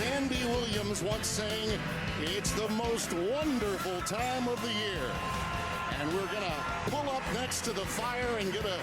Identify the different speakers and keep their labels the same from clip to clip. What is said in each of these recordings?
Speaker 1: Andy Williams once saying, it's the most wonderful time of the year. And we're going to pull up next to the fire and get a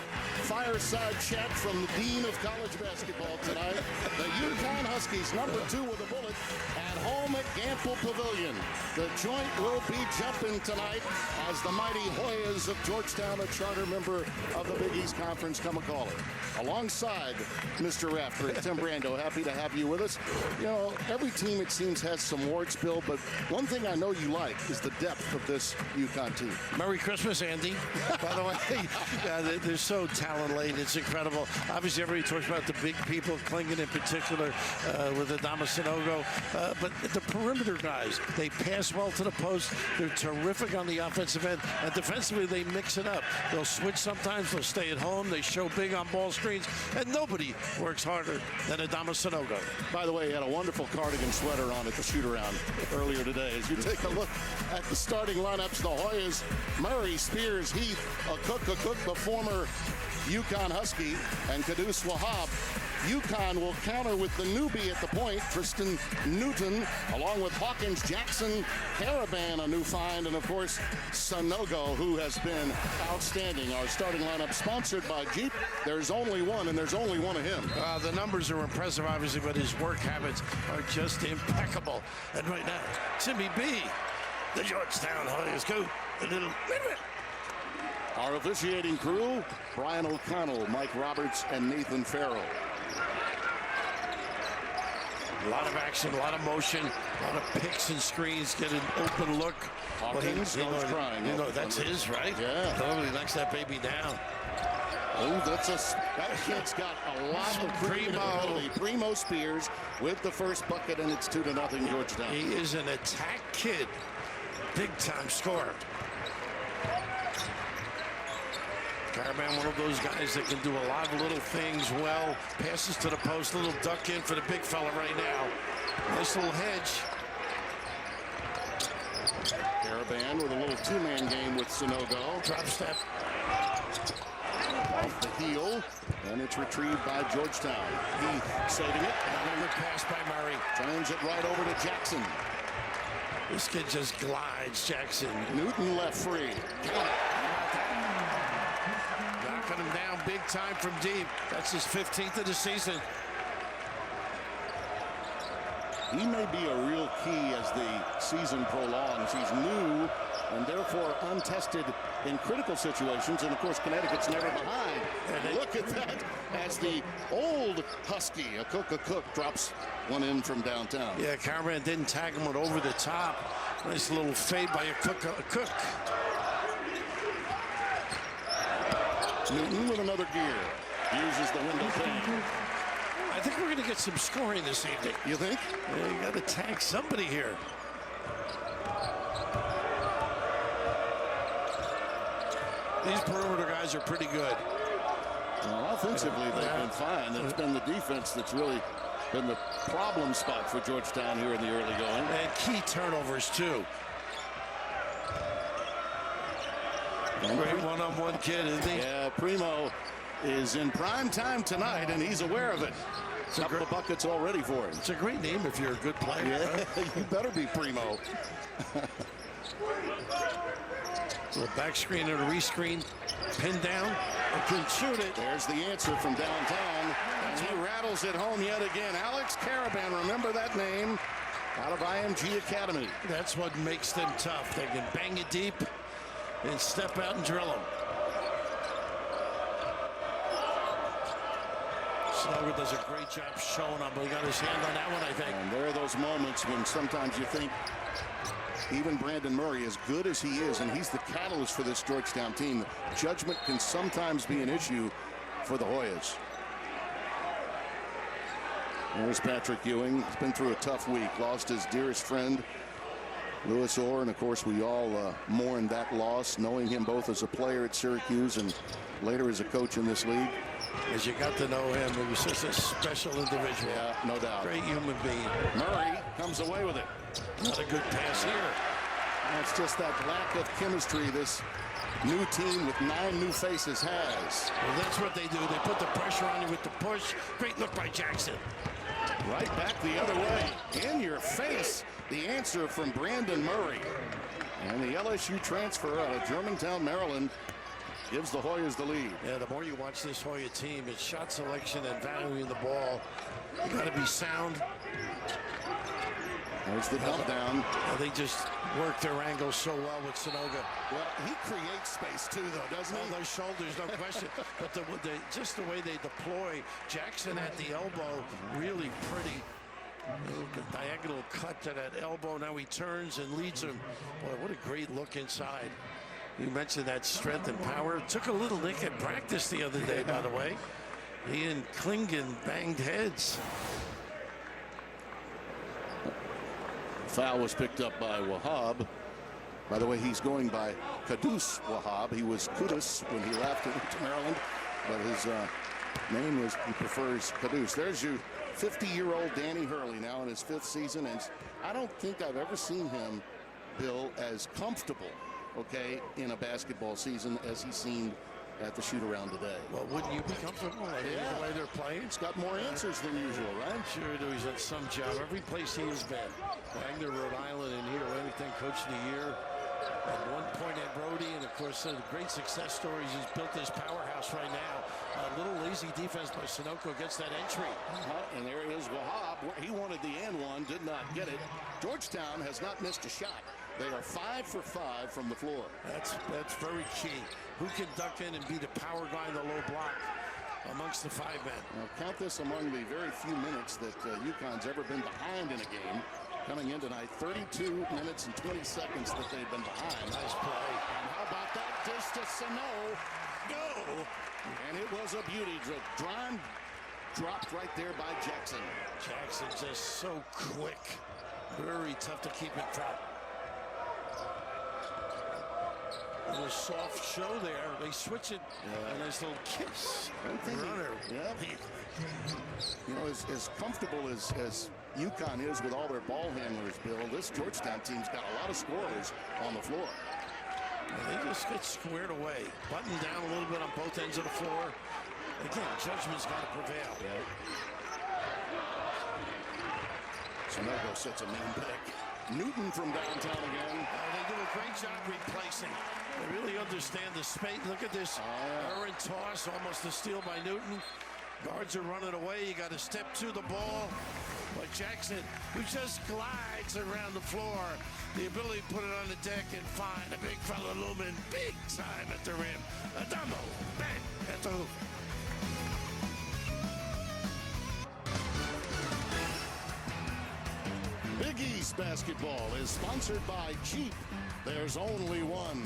Speaker 1: fireside chat from the Dean of College Basketball tonight. The UConn Huskies, #2 with a bullet, at home at Gamble Pavilion. The joint will be jumping tonight as the mighty Hoyas of Georgetown, a charter member of the Big East Conference, come a caller. Alongside Mr. Raftery, Tim Brando, happy to have you with us. You know, every team, it seems, has some warts, Bill, but one thing I know you like is the depth of this UConn team.
Speaker 2: Merry Christmas, Andy. By the way, they're so talent-laden. It's incredible. Obviously, everybody talks about the big people, Klingon in particular, with Adama Sanogo. But the perimeter guys, they pass well to the post. They're terrific on the offensive end. And defensively, they mix it up. They'll switch sometimes. They'll stay at home. They show big on ball screens. And nobody works harder than Adama Sanogo.
Speaker 1: By the way, he had a wonderful cardigan sweater on at the shoot-around earlier today. As you take a look at the starting lineups, the Hoyas, Murray, Spears, Heath, a cook, the former UConn Husky, and Kudus Wahab. UConn will counter with the newbie at the point, Tristan Newton, along with Hawkins, Jackson, Caravan, a new find, and of course, Sanogo, who has been outstanding. Our starting lineup sponsored by Jeep. There's only one, and there's only one of him.
Speaker 2: The numbers are impressive, obviously, but his work habits are just impeccable. And right now, Timmy B, the Georgetown Hoyas go a little bit.
Speaker 1: Our officiating crew, Brian O'Connell, Mike Roberts, and Nathan Farrell.
Speaker 2: A lot of action, a lot of motion, a lot of picks and screens, get an open look.
Speaker 1: Hawkins, crying.
Speaker 2: You know, that's his, right?
Speaker 1: Yeah.
Speaker 2: Nobody knocks that baby down.
Speaker 1: Oh, that kid's got a lot of ability. Primo Spears with the first bucket, and it's 2-0 Georgetown.
Speaker 2: He is an attack kid. Big-time scorer. Caravan, one of those guys that can do a lot of little things well. Passes to the post, little duck in for the big fella right now. Nice little hedge.
Speaker 1: Caravan with a little two-man game with Sanogo.
Speaker 2: Drop step.
Speaker 1: Off the heel, and it's retrieved by Georgetown. Heath saving it.
Speaker 2: Another pass by Murray.
Speaker 1: Turns it right over to Jackson.
Speaker 2: This kid just glides, Jackson.
Speaker 1: Newton left free.
Speaker 2: Knocking him down big time from deep. That's his 15th of the season.
Speaker 1: He may be a real key as the season prolongs. He's new and therefore untested in critical situations. And, of course, Connecticut's never behind. And look at that as the old Husky, a cook, drops one in from downtown.
Speaker 2: Yeah, Caravan didn't tag him with over the top. Nice little fade by a cook.
Speaker 1: Newton with another gear. Uses the window pane.
Speaker 2: I think we're going to get some scoring this evening.
Speaker 1: You think?
Speaker 2: Yeah, you got to tag somebody here. These perimeter guys are pretty good.
Speaker 1: Well, offensively, they've been fine. It's been the defense that's really been the problem spot for Georgetown here in the early going.
Speaker 2: And key turnovers, too. Great one-on-one kid, isn't he?
Speaker 1: Yeah, Primo is in prime time tonight, and he's aware of it. A couple of buckets already for him.
Speaker 2: It's a great name if you're a good player.
Speaker 1: Yeah, you better be Primo.
Speaker 2: So a back screen and a rescreen, pinned down, and can shoot it.
Speaker 1: There's the answer from downtown. And he rattles it home yet again. Alex Caravan, remember that name, out of IMG Academy.
Speaker 2: That's what makes them tough. They can bang it deep and step out and drill them. Sanogo does a great job showing up, but he got his hand on that one, I think.
Speaker 1: And there are those moments when sometimes you think even Brandon Murray, as good as he is, and he's the catalyst for this Georgetown team, judgment can sometimes be an issue for the Hoyas. There's Patrick Ewing. He's been through a tough week. Lost his dearest friend, Lewis Orr, and of course we all mourn that loss, knowing him both as a player at Syracuse and later as a coach in this league.
Speaker 2: As you got to know him, he was such a special individual.
Speaker 1: Yeah, no doubt.
Speaker 2: Great human being.
Speaker 1: Murray comes away with it.
Speaker 2: Not a good pass here.
Speaker 1: That's just that lack of chemistry this new team with 9 new faces has.
Speaker 2: Well, that's what they do. They put the pressure on you with the push. Great look by Jackson.
Speaker 1: Right back the other way. In your face. The answer from Brandon Murray. And the LSU transfer out of Germantown, Maryland, gives the Hoyas the lead.
Speaker 2: Yeah, the more you watch this Hoya team, it's shot selection and valuing the ball. You got to be sound.
Speaker 1: There's the dump down.
Speaker 2: They just work their angles so well with Sanogo.
Speaker 1: Well, he creates space too, though, doesn't he?
Speaker 2: Those shoulders, no question. But just the way they deploy Jackson at the elbow, really pretty. The diagonal cut to that elbow. Now he turns and leads him. Boy, what a great look inside. You mentioned that strength and power. Took a little nick at practice the other day, by the way. He and Klingon banged heads.
Speaker 1: Foul was picked up by Wahab. By the way, he's going by Kudus Wahab. He was Kudus when he left to Maryland, but his name is, he prefers Kudus. There's your 50-year-old Danny Hurley now in his 5th season, and I don't think I've ever seen him, Bill, as comfortable, okay, in a basketball season as he seemed at the shoot-around today.
Speaker 2: Well, wouldn't you be comfortable?
Speaker 1: Yeah.
Speaker 2: The way they're playing?
Speaker 1: He's got more answers than usual, right?
Speaker 2: Sure do. He's done some job. Every place he has been. Wagner, Rhode Island, and here, anything Coach of the Year. At one point at Brody, and of course, the great success stories. He's built this powerhouse right now. A little lazy defense by Sunoco gets that entry.
Speaker 1: And there is Wahab. He wanted the and one, did not get it. Georgetown has not missed a shot. They are 5 for 5 from the floor.
Speaker 2: That's very key. Who can duck in and be the power guy in the low block amongst the 5 men?
Speaker 1: Now count this among the very few minutes that UConn's ever been behind in a game. Coming in tonight, 32 minutes and 20 seconds that they've been behind.
Speaker 2: Nice play.
Speaker 1: And how about that dish to Sano? Go! And it was a beauty. Dron dropped right there by Jackson.
Speaker 2: Jackson just so quick. Very tough to keep in front. A little soft show there. They switch it. A nice little kiss. Runner.
Speaker 1: Yeah. You know, as comfortable as UConn is with all their ball handlers, Bill, this Georgetown team's got a lot of scorers on the floor.
Speaker 2: They just get squared away. Buttoned down a little bit on both ends of the floor. Again, judgment's got to prevail.
Speaker 1: Sunoco sets a mean pick. Newton from downtown again.
Speaker 2: They do a great job replacing. They really understand the space. Look at this errant toss, almost a steal by Newton. Guards are running away. You got to step to the ball. But Jackson, who just glides around the floor, the ability to put it on the deck and find a big fella looming big time at the rim. Adamo, bang, at the hoop.
Speaker 1: Big East basketball is sponsored by Jeep. There's only one.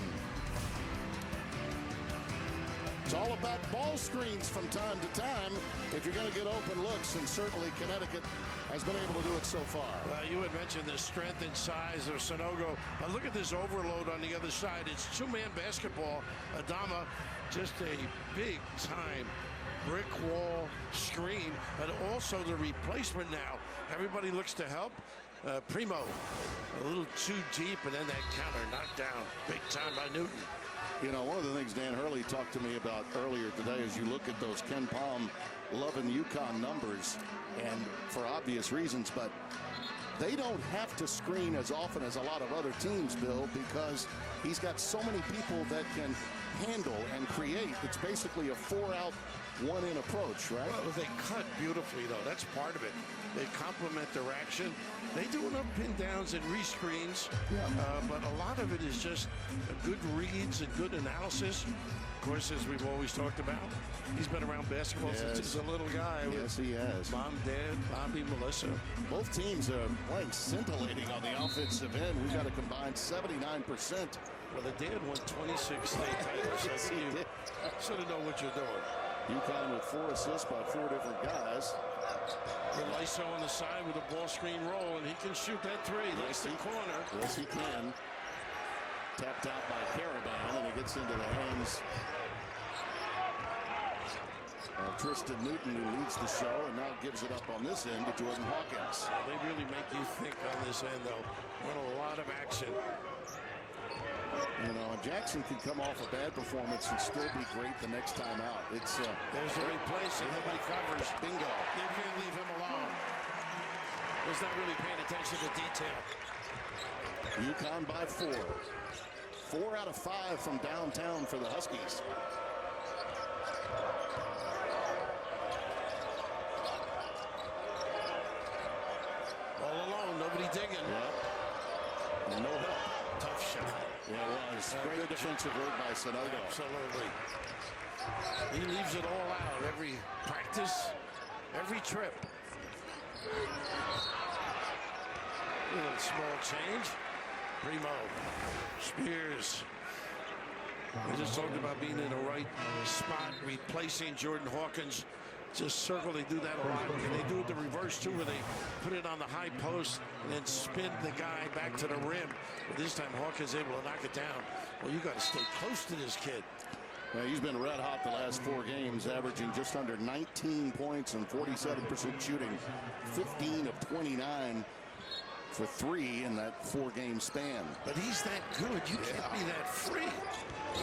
Speaker 1: It's all about ball screens from time to time if you're going to get open looks, and certainly Connecticut has been able to do it so far.
Speaker 2: Well, you had mentioned the strength and size of Sanogo. But look at this overload on the other side. It's two-man basketball. Adama, just a big-time brick wall screen, but also the replacement now. Everybody looks to help. Primo, a little too deep, and then that counter knocked down big time by Newton.
Speaker 1: You know, one of the things Dan Hurley talked to me about earlier today is you look at those Ken Palm loving UConn numbers, and for obvious reasons, but they don't have to screen as often as a lot of other teams, Bill, because he's got so many people that can handle and create. It's basically a 4-out, 1-in approach, right?
Speaker 2: Well, they cut beautifully, though. That's part of it. They complement their action. They do enough pin downs and rescreens, but a lot of it is just good reads and good analysis. Of course, as we've always talked about, he's been around basketball since he was a little guy.
Speaker 1: Yes, he has.
Speaker 2: Mom, Dad, Bobby, Melissa.
Speaker 1: Both teams are playing scintillating on the offensive end. We've got a combined 79%.
Speaker 2: Well, the dad won 26 state titles.
Speaker 1: Yes, he did.
Speaker 2: Sort of know what you're doing.
Speaker 1: UConn with 4 assists by 4 different guys.
Speaker 2: Liso on the side with a ball screen roll, and he can shoot that three. That's the corner.
Speaker 1: Yes, he can. Tapped out by Caravan, and it gets into the hands of Tristan Newton, who leads the show, and now gives it up on this end to Jordan Hawkins.
Speaker 2: They really make you think on this end, though. Run a lot of action.
Speaker 1: You know, Jackson can come off a bad performance and still be great the next time out. It's
Speaker 2: there's a replacement. Nobody covers.
Speaker 1: Bingo.
Speaker 2: You can't leave him alone. was not really paying attention to detail.
Speaker 1: UConn by 4. 4 out of 5 from downtown for the Huskies.
Speaker 2: All alone, nobody digging.
Speaker 1: Yep. And no help.
Speaker 2: Tough shot.
Speaker 1: Yeah, it was. Great defensive work by Sonogo.
Speaker 2: Absolutely. He leaves it all out every practice, every trip. A little small change. Primo. Spears. We just talked about being in the right spot, replacing Jordan Hawkins. Just circle, they do that a lot. And they do it the reverse too, where they put it on the high post and then spin the guy back to the rim. But this time Hawkins able to knock it down. Well, you got to stay close to this kid.
Speaker 1: Well, he's been red hot the last 4 games, averaging just under 19 points and 47% shooting, 15 of 29 for 3 in that 4-game span.
Speaker 2: But he's that good. You can't be that free.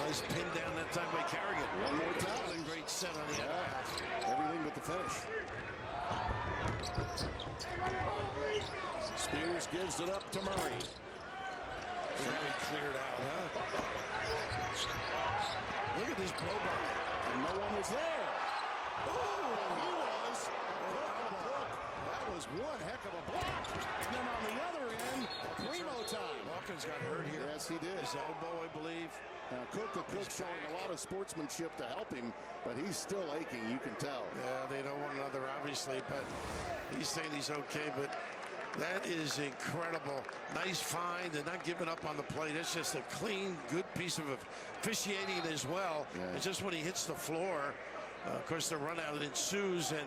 Speaker 2: Nice pin down that time by Carrigan.
Speaker 1: One more time.
Speaker 2: Great set on the other half.
Speaker 1: Everything but the finish. Spears gives it up to Murray.
Speaker 2: Very cleared out, huh? Look at this blow by.
Speaker 1: And no one was there. Oh, he was. That was one heck of a block. And then on the other end, Primo time.
Speaker 2: Hawkins got hurt here.
Speaker 1: Yes, he did.
Speaker 2: His elbow, I believe.
Speaker 1: Now, Cook showing a lot of sportsmanship to help him, but he's still aching, you can tell.
Speaker 2: Yeah, they know one another, obviously, but he's saying he's okay, but that is incredible. Nice find and not giving up on the play. That's just a clean, good piece of officiating as well.
Speaker 1: Yeah.
Speaker 2: It's just when he hits the floor, of course, the run out ensues and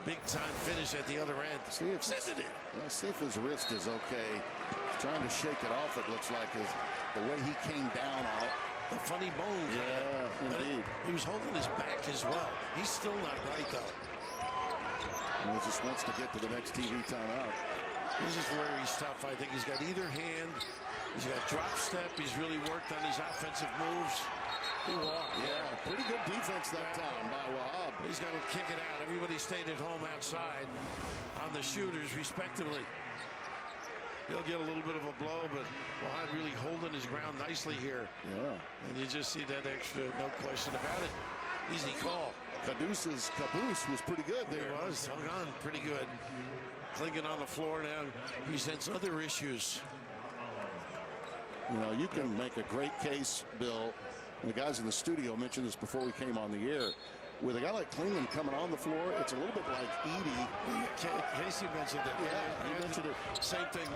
Speaker 2: big-time finish at the other end.
Speaker 1: See if his wrist is okay. He's trying to shake it off, it looks like, the way he came down on it.
Speaker 2: The funny bones.
Speaker 1: Yeah, indeed.
Speaker 2: He was holding his back as well. He's still not right, though.
Speaker 1: And he just wants to get to the next TV timeout.
Speaker 2: This is where he's tough. I think he's got either hand. He's got drop step. He's really worked on his offensive moves. He walked.
Speaker 1: Yeah, pretty good defense that time by Wahab.
Speaker 2: He's got to kick it out. Everybody stayed at home outside on the shooters, respectively. He'll get a little bit of a blow, but Wahab really holding his ground nicely here.
Speaker 1: Yeah.
Speaker 2: And you just see that extra, no question about it. Easy call.
Speaker 1: Caboose was pretty good there.
Speaker 2: He was. Hung on pretty good. Clingan on the floor now presents other issues.
Speaker 1: You know, you can make a great case, Bill. And the guys in the studio mentioned this before we came on the air. With a guy like Klingon coming on the floor, it's a little bit like Edey.
Speaker 2: Casey mentioned it.
Speaker 1: Yeah, he mentioned it.
Speaker 2: Same thing.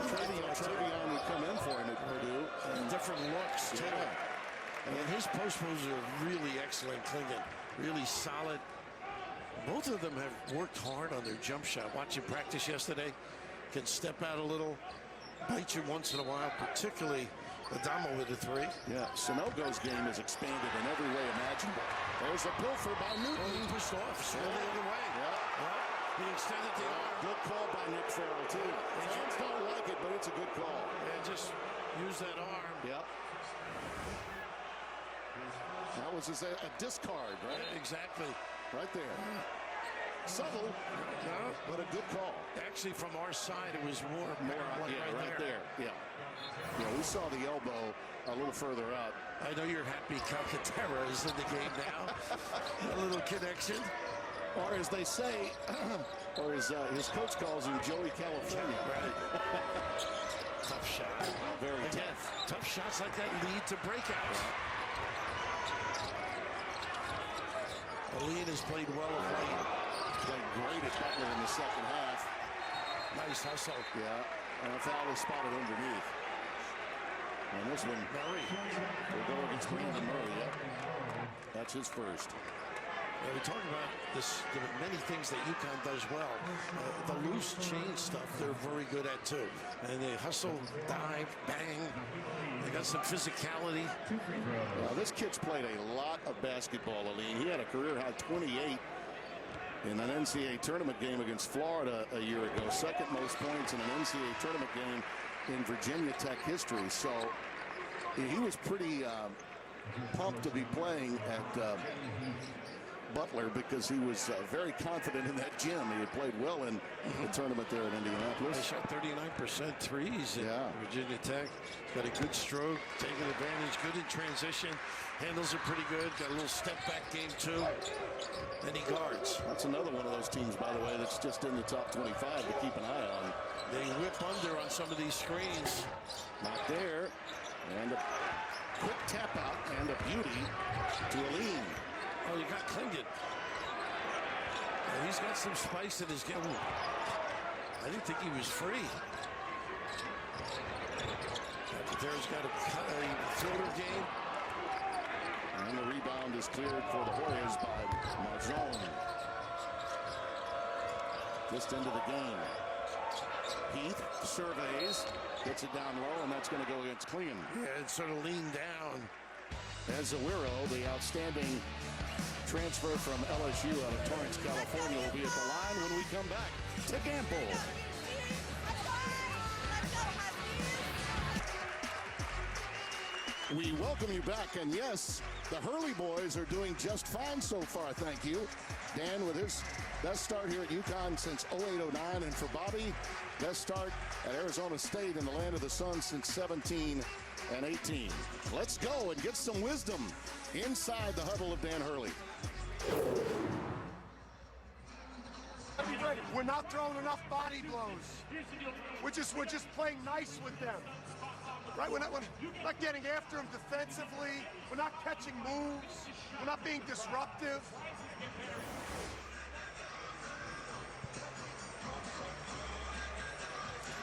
Speaker 1: Travion would come in for him at Purdue.
Speaker 2: And different looks, too.
Speaker 1: Yeah.
Speaker 2: And his post moves are really excellent, Klingon. Really solid. Both of them have worked hard on their jump shot. Watching practice yesterday, can step out a little, bite you once in a while, particularly Adamo with the 3.
Speaker 1: Yeah, Sonogo's game is expanded in every way imaginable. There's a pilfer by Newton.
Speaker 2: Oh, he pushed off. Swung the other way.
Speaker 1: Yeah.
Speaker 2: He extended the arm.
Speaker 1: Good call by Nick Farrell, too. Fans don't like it, but it's a good call.
Speaker 2: And just use that arm.
Speaker 1: Yep. That was a discard, right?
Speaker 2: Yeah, exactly.
Speaker 1: Right there. Subtle, but a good call.
Speaker 2: Actually, from our side, it was more
Speaker 1: right there. Yeah. Yeah, we saw the elbow a little further out.
Speaker 2: I know you're happy Calcaterra is in the game now. A little connection.
Speaker 1: Or as they say, or as his coach calls him, Joey California.
Speaker 2: Right. Tough shot.
Speaker 1: Very
Speaker 2: Again, tough shots like that lead to breakouts. Aline has played well of late.
Speaker 1: Played great at Butler in the second half.
Speaker 2: Nice hustle.
Speaker 1: Yeah, and a foul is spotted underneath. And this one,
Speaker 2: Murray.
Speaker 1: will go against Brandon Murray. Yep. That's his first.
Speaker 2: Yeah, we talk about this, the many things that UConn does well. The loose change stuff they're very good at too. And they hustle, dive, bang. They got some physicality.
Speaker 1: Now, this kid's played a lot of basketball, Aline. He had a career-high 28 in an NCAA tournament game against Florida a year ago. Second most points in an NCAA tournament game in Virginia Tech history. So he was pretty pumped to be playing at Butler because he was very confident in that gym. He had played well in the tournament there in Indianapolis.
Speaker 2: He shot 39% threes at Virginia Tech. Got a good stroke, taking advantage, good in transition. Handles are pretty good. Got a little step-back game, too. And he guards.
Speaker 1: That's another one of those teams, by the way, that's just in the top 25 to keep an eye on.
Speaker 2: They whip under on some of these screens.
Speaker 1: Not there. And a quick tap out and a beauty to Aline.
Speaker 2: Oh, you got Klingen. And he's got some spice in his game. I didn't think he was free. There's got a floater game.
Speaker 1: And the rebound is cleared for the Warriors by Marzone. Just into the game. Heath surveys, gets it down low, and that's going to go against Clean.
Speaker 2: Yeah, it's sort of leaned down.
Speaker 1: As Zawiro, the outstanding transfer from LSU out of Torrance, California, will be at the line when we come back to Gamble. We welcome you back, and yes, the Hurley boys are doing just fine so far, thank you. Dan with his best start here at UConn since 08-09, and for Bobby, best start at Arizona State in the land of the sun since 17 and 18. Let's go and get some wisdom inside the huddle of Dan Hurley.
Speaker 3: We're not throwing enough body blows. We're just playing nice with them. Right? We're not getting after them defensively. We're not catching moves. We're not being disruptive.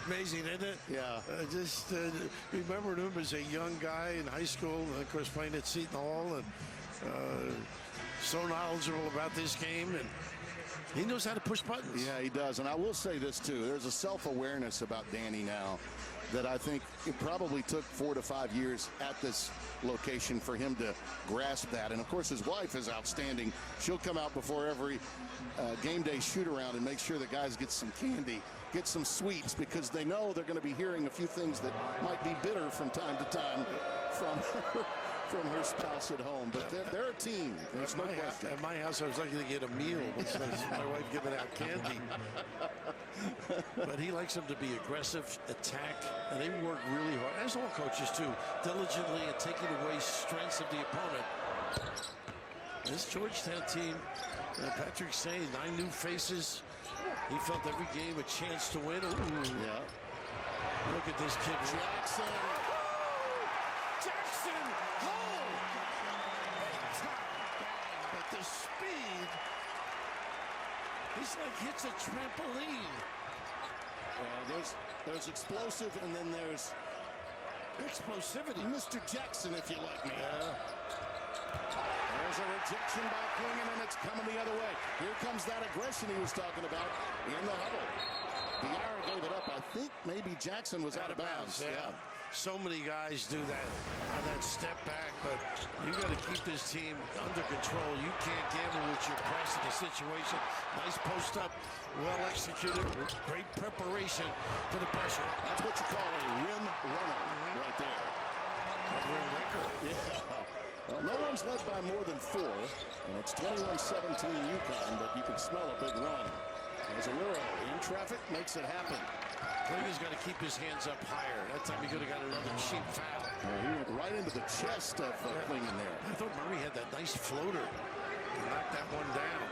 Speaker 2: Amazing, isn't it?
Speaker 1: Yeah.
Speaker 2: Just remembered him as a young guy in high school, and of course playing at Seton Hall, and so knowledgeable about this game, and he knows how to push buttons.
Speaker 1: Yeah, he does. And I will say this, too. There's a self-awareness about Danny now that I think it probably took 4 to 5 years at this location for him to grasp that. And, of course, his wife is outstanding. She'll come out before every game day shoot-around and make sure the guys get some candy, get some sweets, because they know they're going to be hearing a few things that might be bitter from time to time from her spouse at home. But they're a team. There's no question.
Speaker 2: At my house, I was lucky to get a meal. My wife giving out candy. But he likes them to be aggressive, attack, and they work really hard, as all coaches do, diligently and taking away strengths of the opponent. This Georgetown team, Patrick's saying, 9 new faces. He felt every game a chance to win. Ooh.
Speaker 1: Yeah.
Speaker 2: Look at this kid.
Speaker 1: Jackson.
Speaker 2: Jackson. Oh! But the speed, he's like hits a trampoline.
Speaker 1: There's explosive, and then there's
Speaker 2: Explosivity.
Speaker 1: Mr. Jackson, if you like me. There's a rejection by Klingen, and it's coming the other way. Here comes that aggression he was talking about in the huddle. Diarra gave it up. I think maybe Jackson was out of bounds.
Speaker 2: Yeah. So many guys do that on that step back, but you got to keep this team under control. You can't gamble with your press in the situation. Nice post up, well executed, great preparation for the pressure.
Speaker 1: That's what you call a rim runner right there.
Speaker 2: A rim record.
Speaker 1: Yeah. Well, no one's led by more than 4, and it's 21-17 UConn, but you can smell a big run. As Zawiro in traffic makes it happen.
Speaker 2: Klingen's got to keep his hands up higher. That time he could have got another cheap foul.
Speaker 1: He went right into the chest of Klingen there.
Speaker 2: I thought Murray had that nice floater. He knocked that one down.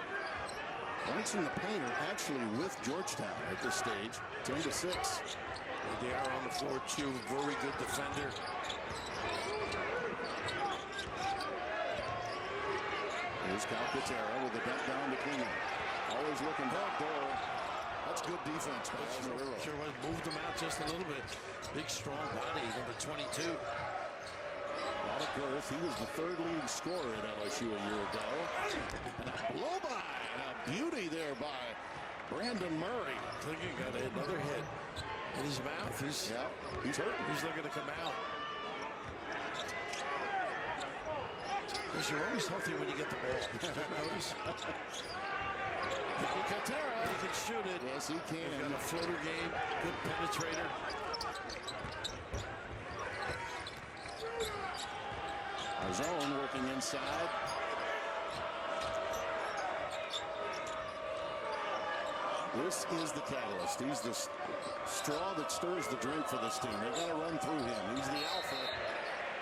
Speaker 1: Points in the paint are actually with Georgetown at this stage, 10-6.
Speaker 2: They are on the floor too. Very good defender.
Speaker 1: Here's Calcaterra with the dump down to Klingen. Always looking back door. That's good defense by Zawiro.
Speaker 2: Sure was. Moved him out just a little bit. Big, strong body, number 22.
Speaker 1: A lot of girth. He was the 3rd leading scorer at LSU a year ago. And a blow by. And a beauty there by Brandon Murray.
Speaker 2: Klingen got another hit in his mouth. He's
Speaker 1: hurt.
Speaker 2: He's looking to come out. Because you're always healthy when you get the ball. Did you notice?
Speaker 1: Calcaterra.
Speaker 2: He can shoot it.
Speaker 1: Yes, he can.
Speaker 2: He's got a floater game. Good penetrator.
Speaker 1: Our zone working inside. This is the catalyst. He's the straw that stirs the drink for this team. They got to run through him. He's the alpha.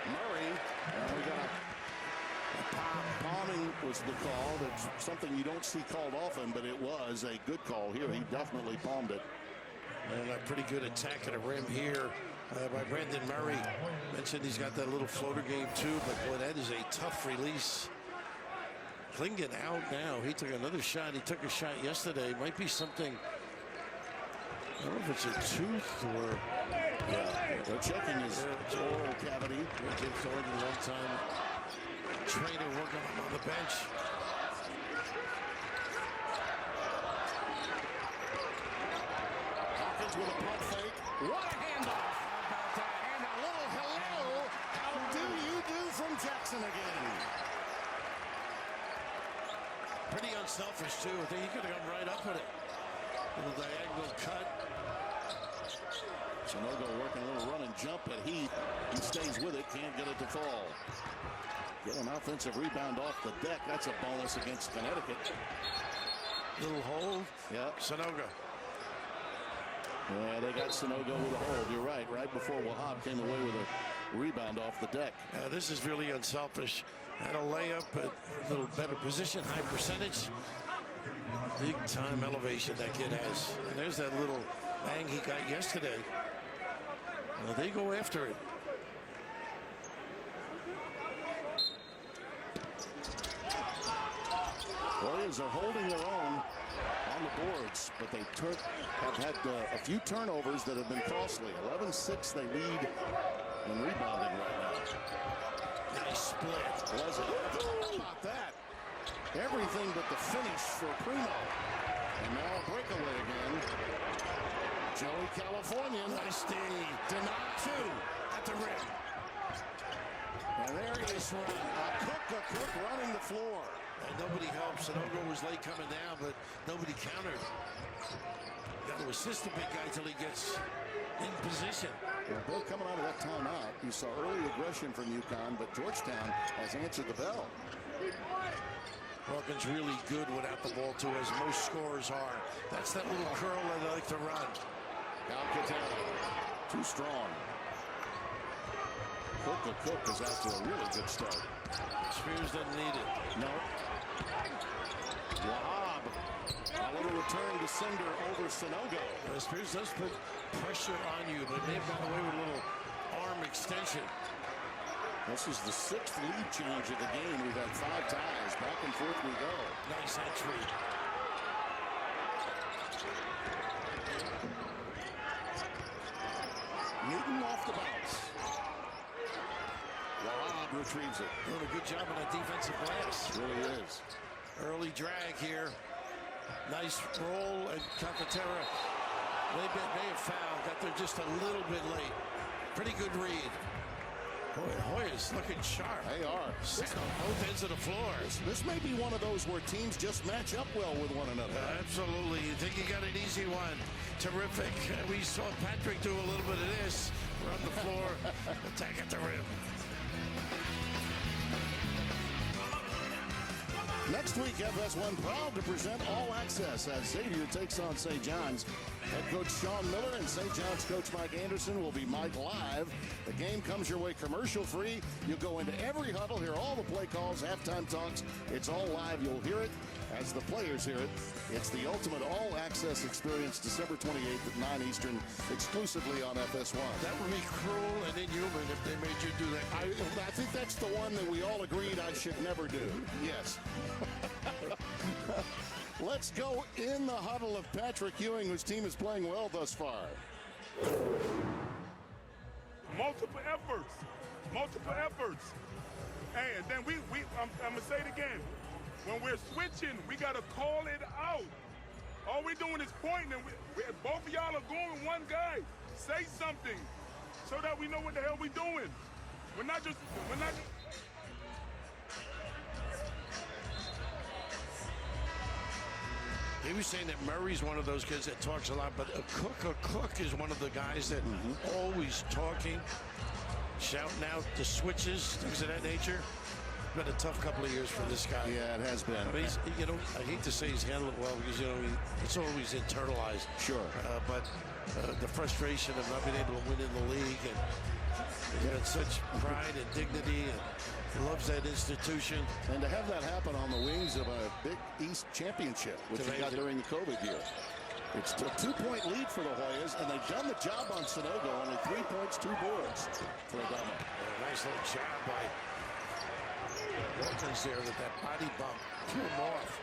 Speaker 1: Murray, and we got a palming was the call. That's something you don't see called often, but it was a good call here. He definitely palmed it.
Speaker 2: And a pretty good attack at the rim here by Brandon Murray. Mentioned he's got that little floater game too, but boy, that is a tough release. Klingen out now. He took another shot. He took a shot yesterday. Might be something. I don't know if it's a tooth or.
Speaker 1: Yeah, they're checking his oral cavity.
Speaker 2: James Thornton, a long time trainer working on the bench.
Speaker 1: Hawkins with a pump fake. What a handoff! How about that? And a little hello. How do you do from Jackson again?
Speaker 2: Pretty unselfish too. I think he could have gone right up with it. Little diagonal cut.
Speaker 1: Sanogo working a little run and jump, but he stays with it, can't get it to fall. Get an offensive rebound off the deck. That's a bonus against Connecticut.
Speaker 2: Little hold.
Speaker 1: Yep.
Speaker 2: Sanogo.
Speaker 1: Yeah, they got Sanogo with a hold. You're right. Right before Wahab came away with a rebound off the deck.
Speaker 2: This is really unselfish. Had a layup, but a little better position, high percentage. Big time elevation that kid has. And there's that little bang he got yesterday. They go after it.
Speaker 1: Warriors are holding their own on the boards, but they have had a few turnovers that have been costly. 11-6 they lead in rebounding right now.
Speaker 2: Nice split.
Speaker 1: Was it? How about that? Everything but the finish for Primo. And now a breakaway again. Joey California.
Speaker 2: Nice D.
Speaker 1: Denied two
Speaker 2: At the rim.
Speaker 1: And there he is. A cook running the floor.
Speaker 2: And nobody helps. Sanogo was late coming down, but nobody countered. Got to assist the big guy till he gets in position.
Speaker 1: Well, Bill, coming out of that timeout, you saw early aggression from UConn, but Georgetown has answered the bell.
Speaker 2: Hawkins really good without the ball, too, as most scorers are. That's that little curl that they like to run.
Speaker 1: Alcantara, too strong. Cook is out to a really good start.
Speaker 2: Spears doesn't need it.
Speaker 1: No. Wahab. A little return to Cinder over Sanogo.
Speaker 2: Spears does put pressure on you, but they've got away with a little arm extension.
Speaker 1: This is the 6th lead change of the game. We've had 5 ties. Back and forth we go.
Speaker 2: Nice entry.
Speaker 1: Newton off the bounce. Wahab retrieves it.
Speaker 2: Doing a good job on that defensive glass.
Speaker 1: Really is.
Speaker 2: Early drag here. Nice roll, and Calcaterra, they may have fouled. Got there just a little bit late. Pretty good read. Boy, Hoyer's looking sharp.
Speaker 1: They are.
Speaker 2: Set on both ends of the floor.
Speaker 1: This may be one of those where teams just match up well with one another.
Speaker 2: Absolutely. You think you got an easy one. Terrific. We saw Patrick do a little bit of this. Run the floor. Attack at the rim.
Speaker 1: Next week, FS1 proud to present All Access as Xavier takes on St. John's. Head coach Sean Miller and St. John's coach Mike Anderson will be Mike live. The game comes your way commercial free. You'll go into every huddle, hear all the play calls, halftime talks. It's all live. You'll hear it as the players hear it. It's the ultimate All Access experience, December 28th at 9 Eastern, exclusively on FS1.
Speaker 2: That would be cruel and inhuman if they made you do that.
Speaker 1: I think that's the one that we all agreed I should never do. Yes. Let's go in the huddle of Patrick Ewing, whose team is playing well thus far.
Speaker 4: Multiple efforts. Hey, and then I'm going to say it again. When we're switching, we got to call it out. All we're doing is pointing, and both of y'all are going one guy. Say something so that we know what the hell we're doing. We're not just.
Speaker 2: He was saying that Murray's one of those kids that talks a lot, but a Cook is one of the guys that always talking, shouting out the switches, things of that nature. been a tough couple of years for this guy.
Speaker 1: Yeah, it has been.
Speaker 2: I mean, I hate to say he's handled it well because, it's always internalized.
Speaker 1: Sure.
Speaker 2: But the frustration of not being able to win in the league, and he had such pride and dignity, and he loves that institution.
Speaker 1: And to have that happen on the wings of a Big East championship, which he got during the COVID year. It's a 2-point lead for the Hoyas, and they've done the job on Sunogo. Only 3 points, 2 boards for Adama.
Speaker 2: Nice little job by Wilkins there with that body bump. Threw him off.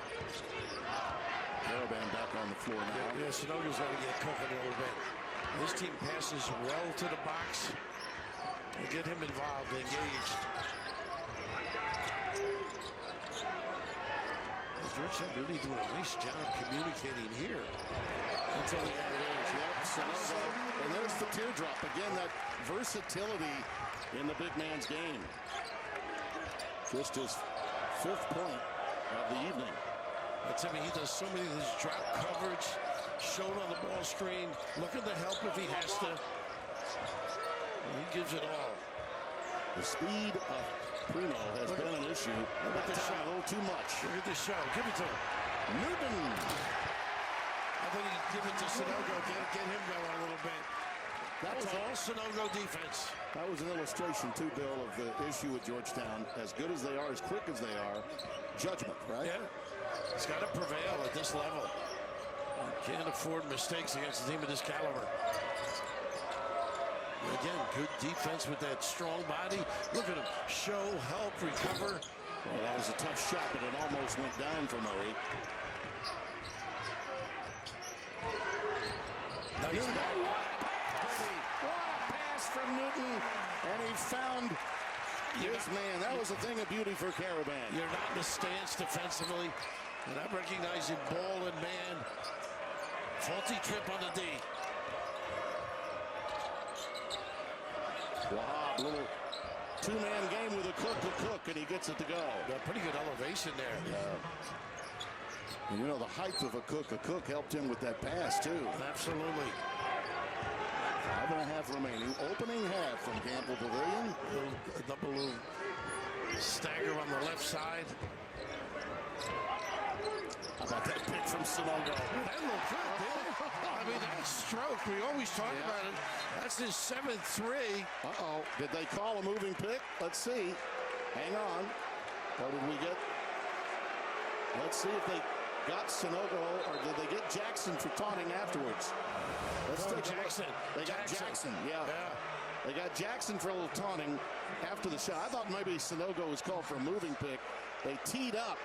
Speaker 1: Caravan back on the floor now.
Speaker 2: Yeah, Sunogo's got to get cooking a little bit. This team passes well to the box. And get him involved, engaged. Georgetown really doing a nice job communicating here.
Speaker 1: Until the end of it. Yep, Sunogo. And there's the teardrop. Again, that versatility in the big man's game. Just his 5th point of the evening.
Speaker 2: I mean, he does so many of his drop coverage, shown on the ball screen, looking to help if he has to. And he gives it all.
Speaker 1: The speed of Primo has been an issue.
Speaker 2: Look at this shot.
Speaker 1: A little too much.
Speaker 2: Look at this shot. Give it to him.
Speaker 1: Newton.
Speaker 2: I think he'd give it to Sunogo, get him going a little bit. That was all Sunogo defense.
Speaker 1: That was an illustration, too, Bill, of the issue with Georgetown. As good as they are, as quick as they are, judgment, right?
Speaker 2: Yeah. It's got to prevail at this level. You can't afford mistakes against a team of this caliber. Again, good defense with that strong body. Look at him. Show, help, recover.
Speaker 1: Well, that was a tough shot, but it almost went down for Murray.
Speaker 2: Nice.
Speaker 1: What a pass from Newton, and he found his man. That was a thing of beauty for Caravan.
Speaker 2: You're not in the stance defensively, and I'm recognizing ball and man. Faulty trip on the D.
Speaker 1: Wahab, little 2-man game with a Cook, and he gets it to go.
Speaker 2: Got pretty good elevation there.
Speaker 1: And the height of a Cook helped him with that pass, too.
Speaker 2: Absolutely.
Speaker 1: 5.5 remaining. Opening half from Campbell Pavilion.
Speaker 2: Double little stagger on the left side.
Speaker 1: How about that pick from Sunogo?
Speaker 2: That looked good, didn't it? I mean, that stroke, we always talk about it. That's his 7th-3.
Speaker 1: Uh-oh. Did they call a moving pick? Let's see. Hang on. Or did we get... Let's see if they got Sunogo, or did they get Jackson for taunting afterwards? Let's take
Speaker 2: Jackson.
Speaker 1: They got Jackson, yeah. They got Jackson for a little taunting after the shot. I thought maybe Sunogo was called for a moving pick. They teed up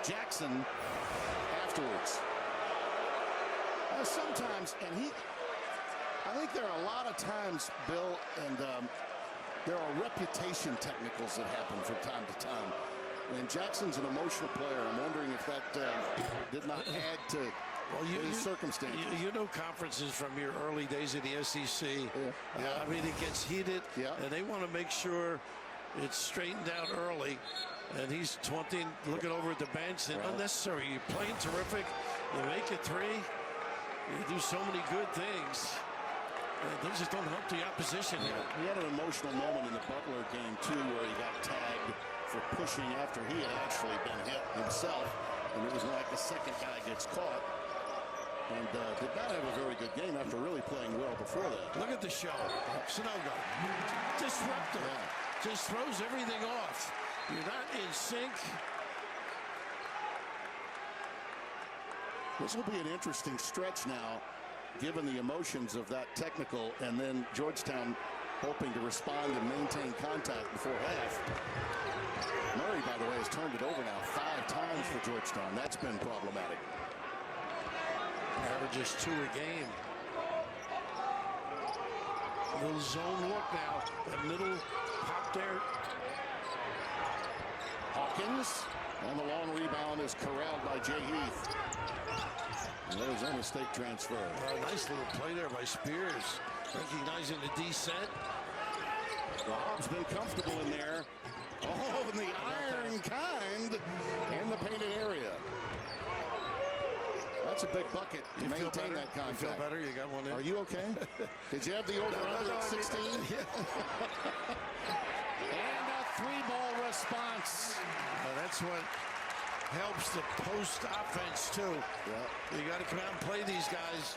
Speaker 1: Jackson afterwards. Sometimes, and I think there are a lot of times, Bill, and there are reputation technicals that happen from time to time. And Jackson's an emotional player. I'm wondering if that did not add to his circumstances.
Speaker 2: You know conferences from your early days in the SEC.
Speaker 1: Yeah.
Speaker 2: I mean, it gets heated, and they want to make sure it's straightened out early. And he's taunting, looking over at the bench, and unnecessary. You're playing terrific. You make it 3. You do so many good things. They just don't help the opposition here.
Speaker 1: He had an emotional moment in the Butler game, too, where he got tagged for pushing after he had actually been hit himself. And it was like the second guy gets caught. And did not have a very good game after really playing well before that.
Speaker 2: Look at the show. Sunogo. Disruptor. Just throws everything off. You're not in sync.
Speaker 1: This will be an interesting stretch now, given the emotions of that technical, and then Georgetown hoping to respond and maintain contact before half. Murray, by the way, has turned it over now 5 times for Georgetown. That's been problematic.
Speaker 2: Averages 2 a game. A little zone look now. That middle pop there.
Speaker 1: Hawkins, and the long rebound is corralled by Jay Heath. Arizona State transfer.
Speaker 2: Nice little play there by Spears, recognizing the descent.
Speaker 1: Rob's been comfortable in there. Oh, and the iron kind in the painted area. That's a big bucket to maintain that contact.
Speaker 2: You feel better? You got one in?
Speaker 1: Are you okay? Did you have the over-under at 16? And a 3-ball response.
Speaker 2: that's what helps the post offense too.
Speaker 1: Yeah.
Speaker 2: You got to come out and play these guys.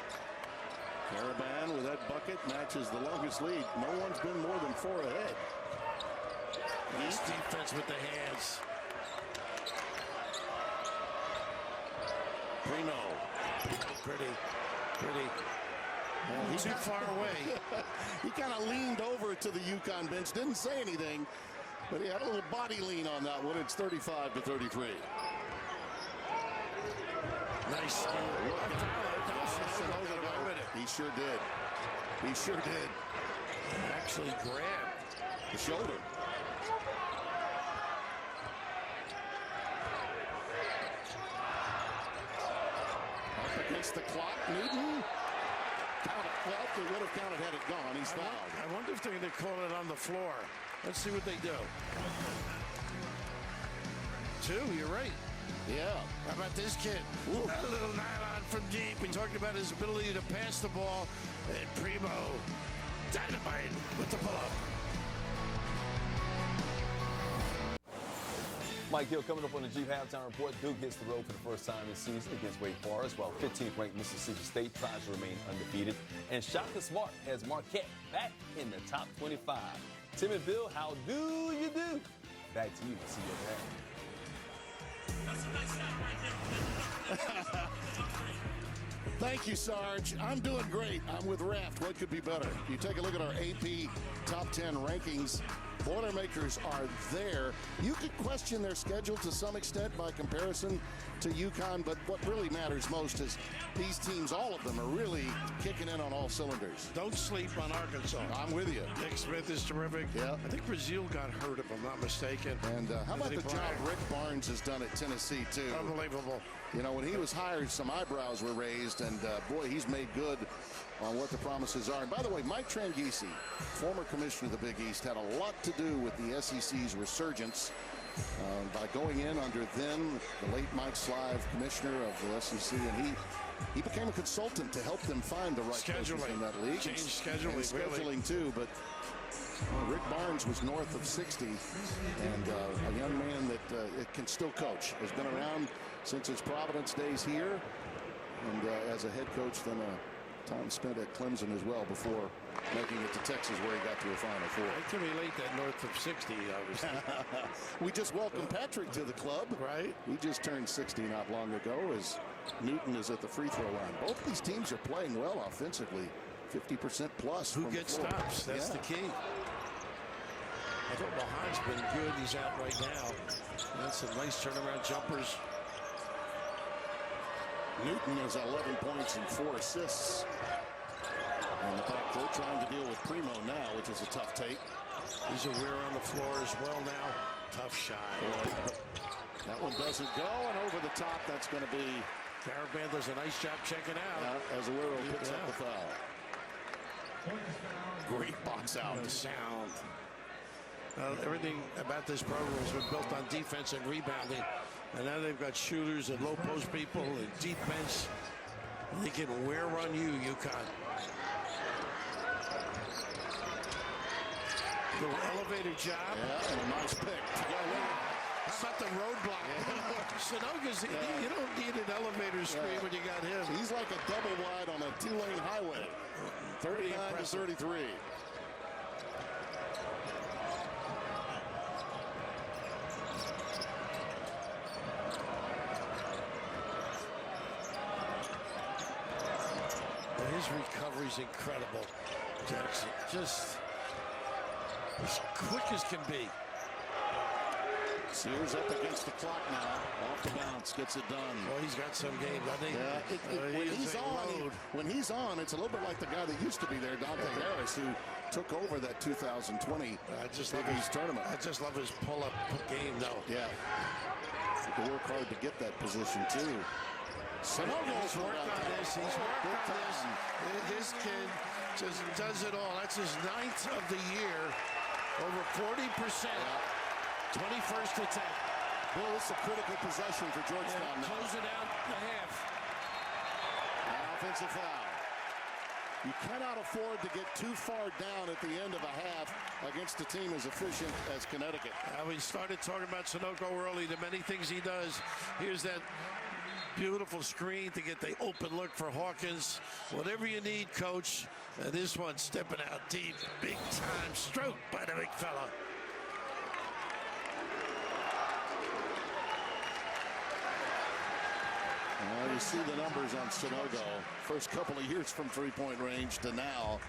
Speaker 1: Caravan with that bucket matches the longest lead. No one's been more than 4 ahead.
Speaker 2: Nice defense with the hands.
Speaker 1: Primo.
Speaker 2: Pretty.
Speaker 1: He's
Speaker 2: too far away.
Speaker 1: He kind of leaned over to the UConn bench, didn't say anything, but he had a little body lean on that one. It's 35-33.
Speaker 2: Nice.
Speaker 1: He sure did. He sure did.
Speaker 2: Actually grabbed
Speaker 1: the shoulder. Up against the clock, Newton. Count it. Well, they would have counted had it gone. He's fouled.
Speaker 2: I wonder if they're going to call it on the floor. Let's see what they do. 2, you're right.
Speaker 1: Yeah.
Speaker 2: How about this kid? A little nylon from deep. We talked about his ability to pass the ball. And Primo, dynamite with the pull-up.
Speaker 5: Mike Hill coming up on the G Halftime Report. Duke hits the road for the first time this season against Wake Forest, while 15th-ranked Mississippi State tries to remain undefeated. And Shaka Smart has Marquette back in the top 25. Tim and Bill, how do you do? Back to you, CEO.
Speaker 1: Thank you, Sarge. I'm doing great. I'm with Raft. What could be better? You take a look at our AP top 10 rankings. Boilermakers are there. You could question their schedule to some extent by comparison to UConn, but what really matters most is these teams, all of them, are really kicking in on all cylinders.
Speaker 2: Don't sleep on Arkansas.
Speaker 1: I'm with you.
Speaker 2: Nick Smith is terrific.
Speaker 1: Yeah.
Speaker 2: I think Brazil got hurt, if I'm not mistaken.
Speaker 1: And how about the job Rick Barnes has done at Tennessee, too?
Speaker 2: Unbelievable.
Speaker 1: You know, when he was hired, some eyebrows were raised, and boy, he's made good on what the promises are. And by the way, Mike Tranghese, former commissioner of the Big East, had a lot to do with the SEC's resurgence by going in under then the late Mike Slive, commissioner of the SEC, and he became a consultant to help them find the right coaches in that league.
Speaker 2: Changed scheduling,
Speaker 1: and scheduling
Speaker 2: really.
Speaker 1: too, but Rick Barnes was north of 60, and a young man that can still coach. Has been around since his Providence days here, and as a head coach, then time spent at Clemson as well before making it to Texas, where he got to a Final Four.
Speaker 2: I can relate that north of 60, obviously.
Speaker 1: We just welcomed Patrick to the club.
Speaker 2: Right.
Speaker 1: He just turned 60 not long ago as Newton is at the free throw line. Both these teams are playing well offensively, 50% plus.
Speaker 2: Who gets stops? That's the key. I thought Mahan's been good. He's out right now. That's some nice turnaround jumpers.
Speaker 1: Newton has 11 points and 4 assists. And in fact, they're trying to deal with Primo now, which is a tough take.
Speaker 2: He's aware on the floor as well now. Tough shot.
Speaker 1: That one doesn't go, and over the top, that's going to be...
Speaker 2: Caravan does a nice job checking out.
Speaker 1: As Aguero picks up the foul. Great box out.
Speaker 2: The sound. Everything about this program has been built on defense and rebounding. And now they've got shooters and low post people and deep bench. They can wear on you, UConn. Little elevator job.
Speaker 1: Yeah, and a nice pick.
Speaker 2: How about the roadblock? Sanogo's, you don't need an elevator screen when you got him.
Speaker 1: He's like a double wide on a 2-lane highway. 39-33.
Speaker 2: His recovery's incredible. Jackson, just as quick as can be.
Speaker 1: Sears up against the clock now. Off the bounce, gets it done.
Speaker 2: Well, he's got some game, doesn't he?
Speaker 1: Yeah, when he's on, it's a little bit like the guy that used to be there, Dante Harris, who took over that 2020 Big East tournament.
Speaker 2: I just love his pull-up game, though.
Speaker 1: Yeah. He can work hard to get that position, too.
Speaker 2: He's worked on this. He's worked on this. This kid just does it all. That's his 9th of the year. Over 40%. 21st attempt.
Speaker 1: Well, this is a critical possession for Georgetown now.
Speaker 2: Close it out the half.
Speaker 1: An offensive foul. You cannot afford to get too far down at the end of a half against a team as efficient as Connecticut.
Speaker 2: We started talking about Sunoco early, the many things he does. Here's that beautiful screen to get the open look for Hawkins. Whatever you need, coach. This one stepping out deep, big time stroke by the big fella.
Speaker 1: Well, you see the numbers on Sunoco. First couple of years from three-point range to now.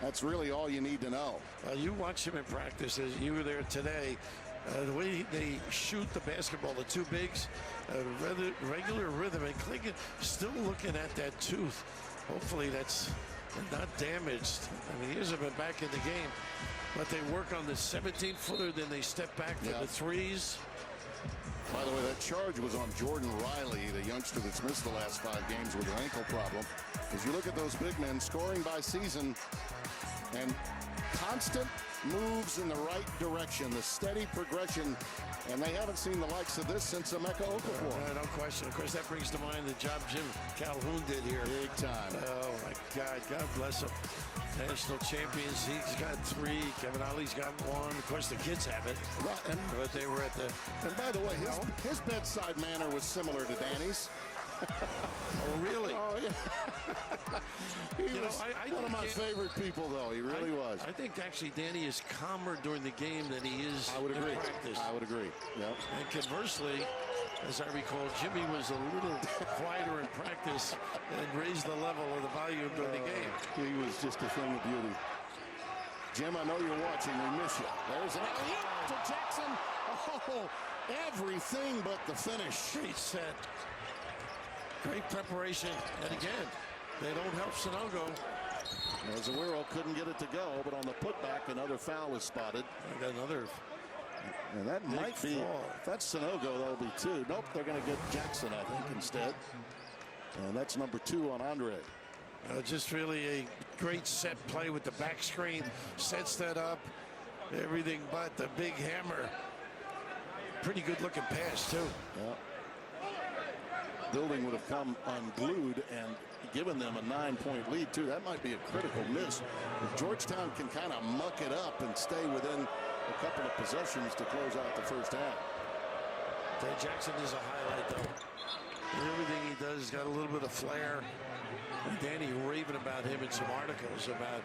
Speaker 1: That's really all you need to know.
Speaker 2: You watch him in practice. As you were there today. The way they shoot the basketball, the two bigs, regular rhythm, and Clingan still looking at that tooth. Hopefully that's not damaged. I mean, he hasn't been back in the game, but they work on the 17-footer, then they step back for the threes.
Speaker 1: By the way, that charge was on Jordan Riley, the youngster that's missed the last 5 games with an ankle problem. As you look at those big men scoring by season and constant moves in the right direction, the steady progression, and they haven't seen the likes of this since Emeka Okafor.
Speaker 2: No question. Of course, that brings to mind the job Jim Calhoun did here.
Speaker 1: Big time.
Speaker 2: Oh, my God. God bless him. National champions. He's got 3. Kevin Ollie's got 1. Of course, the kids have it.
Speaker 1: Right,
Speaker 2: but they were at the...
Speaker 1: And by the way, his bedside manner was similar to Danny's.
Speaker 2: Oh, really?
Speaker 1: Oh, yeah. He was one of my favorite people, though. He really was.
Speaker 2: I think actually Danny is calmer during the game than he is
Speaker 1: in
Speaker 2: practice.
Speaker 1: I would agree. Yep.
Speaker 2: And conversely, as I recall, Jimmy was a little quieter in practice and raised the level of the volume during the game.
Speaker 1: He was just a thing of beauty. Jim, I know you're watching. We miss you. There's an alley-oop to Jackson. Oh, everything but the finish.
Speaker 2: Great set. Great preparation. And again, they don't help Sunoco.
Speaker 1: Zawiro couldn't get it to go, but on the putback, another foul was spotted.
Speaker 2: I got another.
Speaker 1: And that might be, if that's Sunoco, that'll be 2. Nope, they're going to get Jackson, I think, instead. And that's number 2 on Andre.
Speaker 2: Just really a great set play with the back screen. Sets that up. Everything but the big hammer. Pretty good looking pass, too.
Speaker 1: Yeah. Building would have come unglued and given them a 9-point lead, too. That might be a critical miss. If Georgetown can kind of muck it up and stay within a couple of possessions to close out the first half.
Speaker 2: Ted Jackson is a highlight, though. Everything he does has got a little bit of flair. And Danny raving about him in some articles about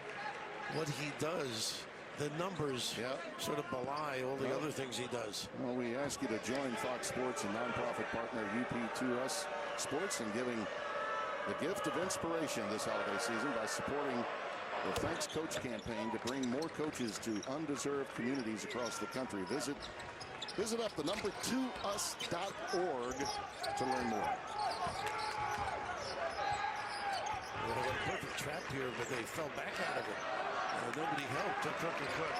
Speaker 2: what he does. The numbers sort of belie all the other things he does.
Speaker 1: Well, we ask you to join Fox Sports and nonprofit partner UP2S Sports in giving the gift of inspiration this holiday season by supporting the Thanks Coach campaign to bring more coaches to undeserved communities across the country. Visit up the number 2us.org to learn more.
Speaker 2: They got a perfect trap here, but they fell back out of it. Nobody helped to Cook and Cook.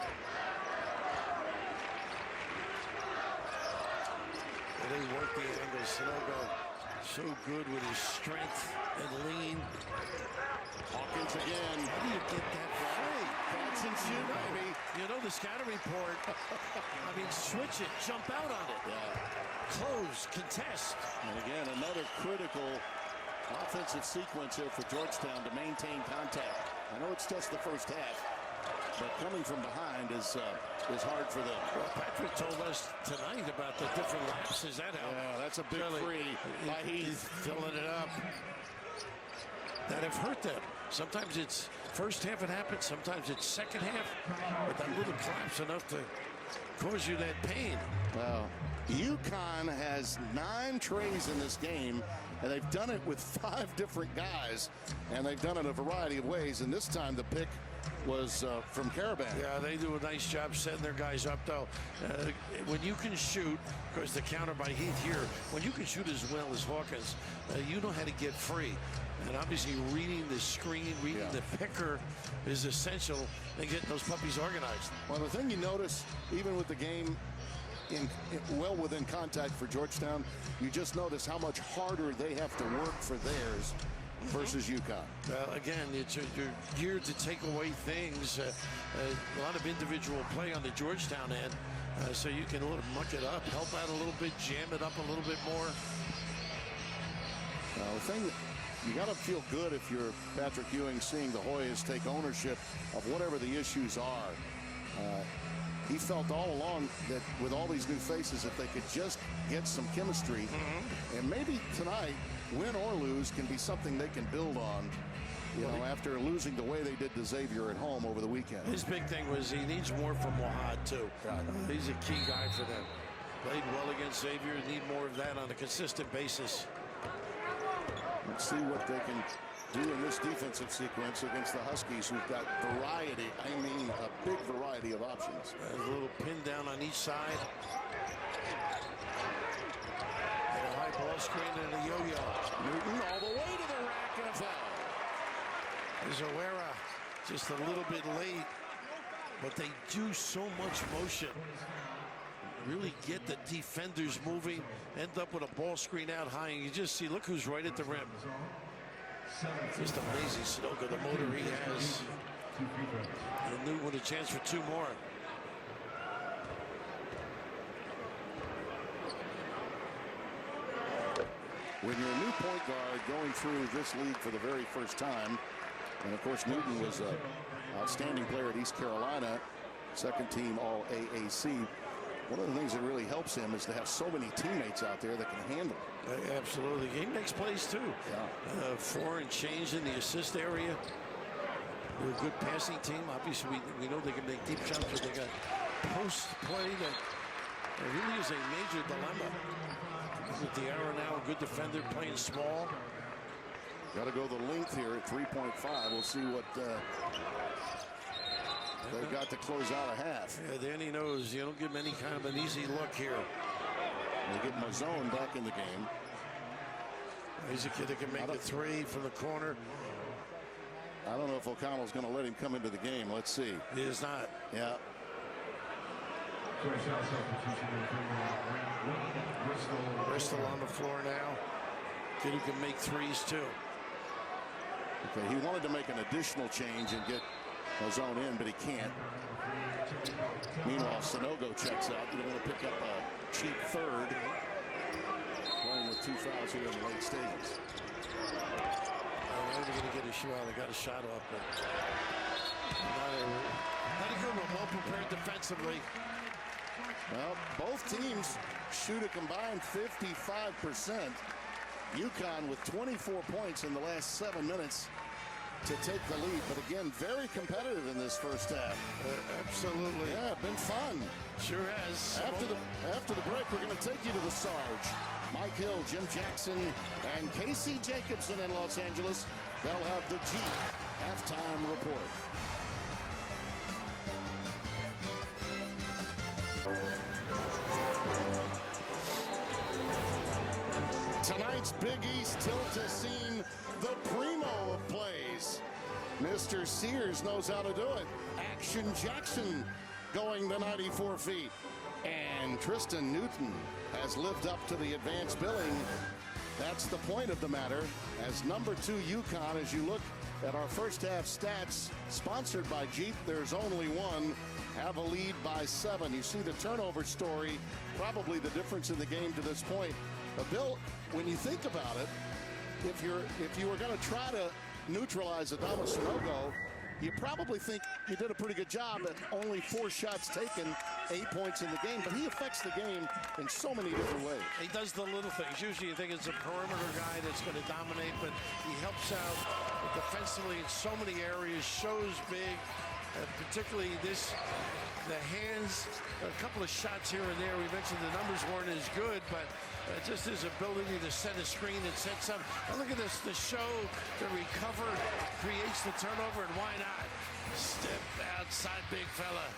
Speaker 2: They work the angles. Sunoco so good with his strength and lean.
Speaker 1: Hawkins again.
Speaker 2: How do you get that free?
Speaker 1: Catch and shoot, baby.
Speaker 2: You know the scouting report. I mean, switch it, jump out on it. Close, contest.
Speaker 1: And again, another critical offensive sequence here for Georgetown to maintain contact. I know it's just the first half, but coming from behind is hard for them.
Speaker 2: Well, Patrick told us tonight about the different lapses that helped.
Speaker 1: Yeah, that's a big free by Heath.
Speaker 2: Filling it up. That have hurt them. Sometimes it's first half it happens, sometimes it's second half, but that little collapse enough to cause you that pain.
Speaker 1: Well, UConn has 9 trays in this game, and they've done it with 5 different guys, and they've done it a variety of ways, and this time the pick was from Caravan.
Speaker 2: Yeah, they do a nice job setting their guys up, though. When you can shoot, of course, the counter by Heath here, when you can shoot as well as Hawkins, you know how to get free. And obviously reading the screen, reading the picker is essential in getting those puppies organized.
Speaker 1: Well, the thing you notice, even with the game well within contact for Georgetown, you just notice how much harder they have to work for theirs versus UConn.
Speaker 2: Again, you're geared to take away things. A lot of individual play on the Georgetown end, so you can muck it up, help out a little bit, jam it up a little bit more.
Speaker 1: the thing that you got to feel good if you're Patrick Ewing, seeing the Hoyas take ownership of whatever the issues are. He felt all along that with all these new faces, if they could just get some chemistry, and maybe tonight, win or lose, can be something they can build on. You know, after losing the way they did to Xavier at home over the weekend.
Speaker 2: His big thing was he needs more from Wahad, too. He's a key guy for them. Played well against Xavier. Need more of that on a consistent basis.
Speaker 1: Let's see what they can do in this defensive sequence against the Huskies, who've got variety. I mean, a big variety of options.
Speaker 2: There's a little pin down on each side. And a high ball screen and a yo-yo.
Speaker 1: Newton all the way to the rack and a foul.
Speaker 2: Zoera just a little bit late, but they do so much motion. Really get the defenders moving, end up with a ball screen out high, and you just see, look who's right at the rim. Just amazing, Sunogo, the motor he has. And Newton with a chance for 2 more.
Speaker 1: When you're a new point guard going through this league for the very first time, and of course Newton was an outstanding player at East Carolina, second team all AAC. One of the things that really helps him is to have so many teammates out there that can handle it.
Speaker 2: Absolutely. He makes plays too. Yeah. 4 and change in the assist area. They're a good passing team. Obviously, we know they can make deep shots, but they got post play that really is a major dilemma. With the arrow now, a good defender playing small.
Speaker 1: Got to go the length here at 3.5. We'll see what they've got to close out a half.
Speaker 2: Yeah, Danny knows you don't give him any kind of an easy look here.
Speaker 1: They get Mazzone back in the game.
Speaker 2: He's a kid that can make the 3 from the corner.
Speaker 1: I don't know if O'Connell's going to let him come into the game. Let's see.
Speaker 2: He is not.
Speaker 1: Yeah.
Speaker 2: Bristol on the floor now. Kid who can make 3s too.
Speaker 1: Okay, he wanted to make an additional change and get Mazzone in, but he can't. Meanwhile, Sunogo checks out. He's going to pick up a cheap third. Playing with 2 fouls here in the late stages.
Speaker 2: They're going to get a shot. They got a shot off, but not a good one. Well prepared defensively.
Speaker 1: Well, both teams shoot a combined 55%. UConn with 24 points in the last 7 minutes to take the lead, but again, very competitive in this first half.
Speaker 2: Absolutely.
Speaker 1: Yeah, been fun.
Speaker 2: Sure has.
Speaker 1: After the break, we're going to take you to the Sarge. Mike Hill, Jim Jackson, and Casey Jacobson in Los Angeles. They'll have the G halftime report. Tonight's Big East tilt has seen the primo of plays. Mr. Sears knows how to do it. Action Jackson going the 94 feet. And Tristan Newton has lived up to the advanced billing. That's the point of the matter. As number 2 UConn, as you look at our first half stats, sponsored by Jeep, there's only one, have a lead by 7. You see the turnover story, probably the difference in the game to this point. But Bill, when you think about it, if you were going to try to neutralize Adama Sunogo, you probably think you did a pretty good job at only 4 shots taken, 8 points in the game. But he affects the game in so many different ways.
Speaker 2: He does the little things. Usually you think it's a perimeter guy that's going to dominate, but he helps out defensively in so many areas, shows big, particularly the hands, a couple of shots here and there. We mentioned the numbers weren't as good, but just his ability to set a screen and set something. And look at this, the show, the recover, creates the turnover, and why not? Step outside, big fella.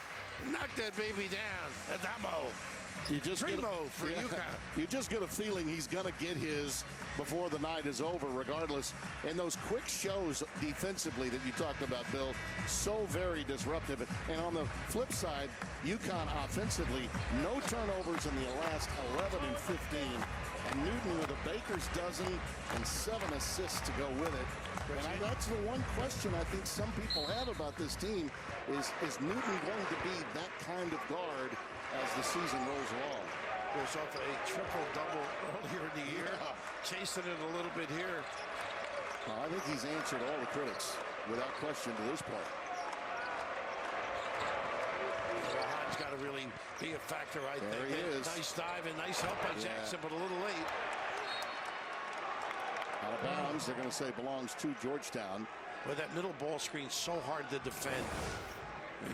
Speaker 2: Knock that baby down. Adamo.
Speaker 1: You just
Speaker 2: Primo for UConn.
Speaker 1: You just get a feeling he's going to get his before the night is over, regardless. And those quick shows defensively that you talked about, Bill, so very disruptive. And on the flip side, UConn offensively, no turnovers in the last 11 and 15. And Newton with a baker's dozen and 7 assists to go with it. And that's the one question I think some people have about this team is Newton going to be that kind of guard as the season rolls along?
Speaker 2: Goes off a triple-double earlier in the year. chasing it a little bit here.
Speaker 1: I think he's answered all the critics without question to this point.
Speaker 2: Wahad's got to really be a factor right there.
Speaker 1: There he is.
Speaker 2: Nice dive and nice help by Jackson, but a little late.
Speaker 1: Out of bounds, they're going to say belongs to Georgetown.
Speaker 2: Well, that middle ball screen's so hard to defend.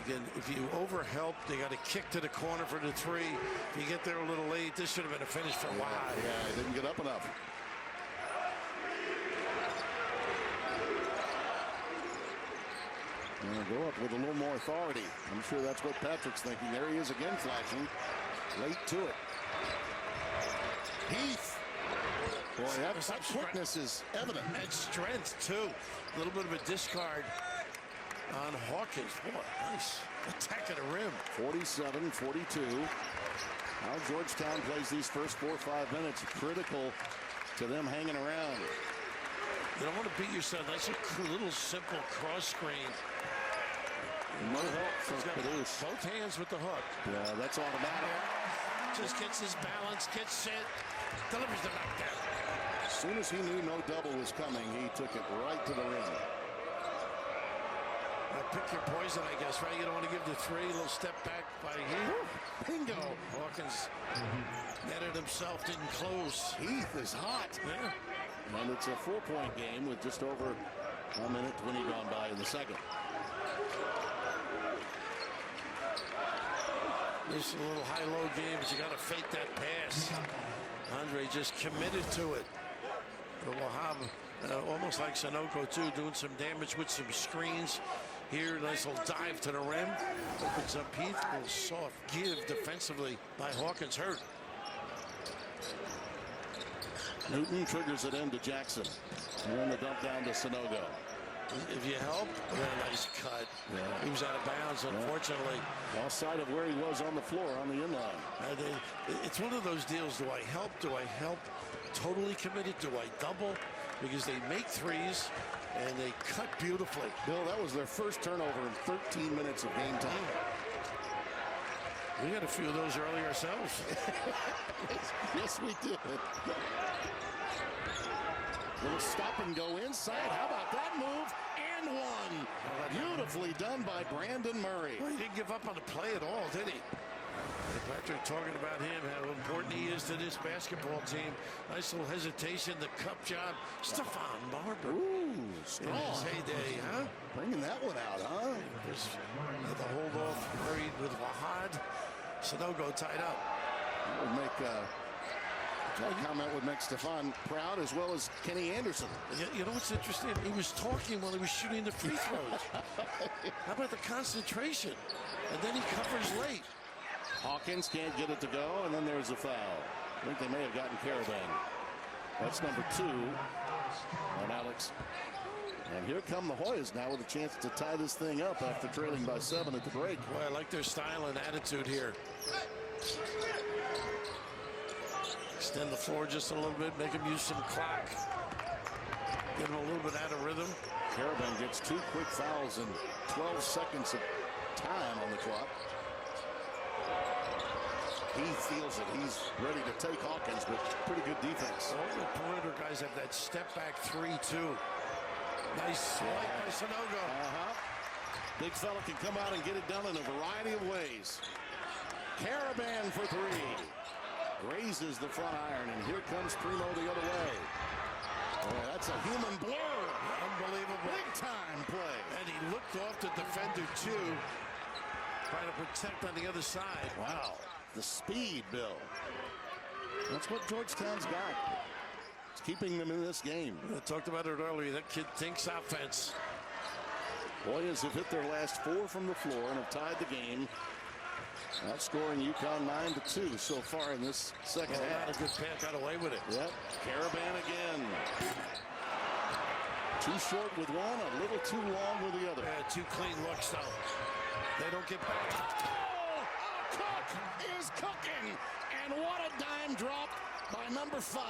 Speaker 2: Again, if you overhelp, they got to kick to the corner for the three. If you get there a little late, this should have been a finish for Wahad.
Speaker 1: Yeah, he didn't get up enough. Go up with a little more authority. I'm sure that's what Patrick's thinking. There he is again, flashing. Late to it. Heath. Boy, that quickness is evident.
Speaker 2: And strength, too. A little bit of a discard on Hawkins. Boy, nice attack at the rim.
Speaker 1: 47-42. Now Georgetown plays these first 4 or 5 minutes. Critical to them hanging around.
Speaker 2: You don't want to beat yourself. That's a little simple cross screen.
Speaker 1: No help from Caduce.
Speaker 2: Both hands with the hook.
Speaker 1: Yeah, that's automatic.
Speaker 2: Just gets his balance, gets set, delivers the knockdown.
Speaker 1: As soon as he knew no double was coming, he took it right to the rim.
Speaker 2: Pick your poison, I guess, right? You don't want to give the three. A little step back by Heath.
Speaker 1: Bingo.
Speaker 2: Hawkins netted himself, didn't close.
Speaker 1: Heath is hot.
Speaker 2: Yeah.
Speaker 1: And it's a 4-point game with just over a minute 20 gone by in the second.
Speaker 2: This is a little high-low game, but you got to fake that pass. Andre just committed to it. But Wahab, almost like Sunoco, too, doing some damage with some screens. Here, nice little dive to the rim. Opens up Heath. A little soft give defensively by Hawkins. Hurt.
Speaker 1: Newton triggers it into Jackson. And then the dump down to Sunoco.
Speaker 2: If you help, a nice cut.
Speaker 1: Yeah.
Speaker 2: He was out of bounds, unfortunately.
Speaker 1: Lost sight of where he was on the floor on the inline.
Speaker 2: It's one of those deals. Do I help? Do I help? Totally committed. Do I double? Because they make threes and they cut beautifully.
Speaker 1: Bill, that was their first turnover in 13 minutes of game time.
Speaker 2: We had a few of those early ourselves.
Speaker 1: Yes, we did. Little stop and go inside. How about that move? And one. Beautifully done by Brandon Murray.
Speaker 2: Well, he didn't give up on the play at all, did he? Patrick talking about him, how important he is to this basketball team. Nice little hesitation, the cup job. Stephon Barber.
Speaker 1: Ooh, strong.
Speaker 2: In his heyday, huh?
Speaker 1: Bringing that one out, huh?
Speaker 2: Just the hold off hurried with Wahad. Sunoco tied up.
Speaker 1: That comment would make Stephon proud, as well as Kenny Anderson.
Speaker 2: You know what's interesting? He was talking while he was shooting the free throws. How about the concentration? And then he covers late.
Speaker 1: Hawkins can't get it to go, and then there's a foul. I think they may have gotten Caravan. That's number 2 on Alex. And here come the Hoyas now with a chance to tie this thing up after trailing by 7 at the break.
Speaker 2: Boy, I like their style and attitude here. Extend the floor just a little bit, make him use some clock. Get him a little bit out of rhythm.
Speaker 1: Caravan gets 2 quick fouls and 12 seconds of time on the clock. He feels it. He's ready to take Hawkins, but pretty good defense.
Speaker 2: All the perimeter guys have that step back 3, too. Nice swipe by Sunoco.
Speaker 1: Big fella can come out and get it done in a variety of ways. Caravan for 3. Raises the front iron, and here comes Primo the other way. Boy, that's a human blur.
Speaker 2: Unbelievable.
Speaker 1: Big time play.
Speaker 2: And he looked off the defender, too. Trying to protect on the other side.
Speaker 1: Wow. The speed, Bill. That's what Georgetown's got. It's keeping them in this game.
Speaker 2: I talked about it earlier. That kid thinks offense.
Speaker 1: Warriors have hit their last 4 from the floor and have tied the game. Outscoring UConn 9-2 so far in this second half.
Speaker 2: Not a good pass, got away with it.
Speaker 1: Yep, Caravan again. Too short with one, a little too long with the other.
Speaker 2: Yeah, 2 clean looks, though. They don't get back.
Speaker 1: Oh, Cook is cooking. And what a dime drop by number 5.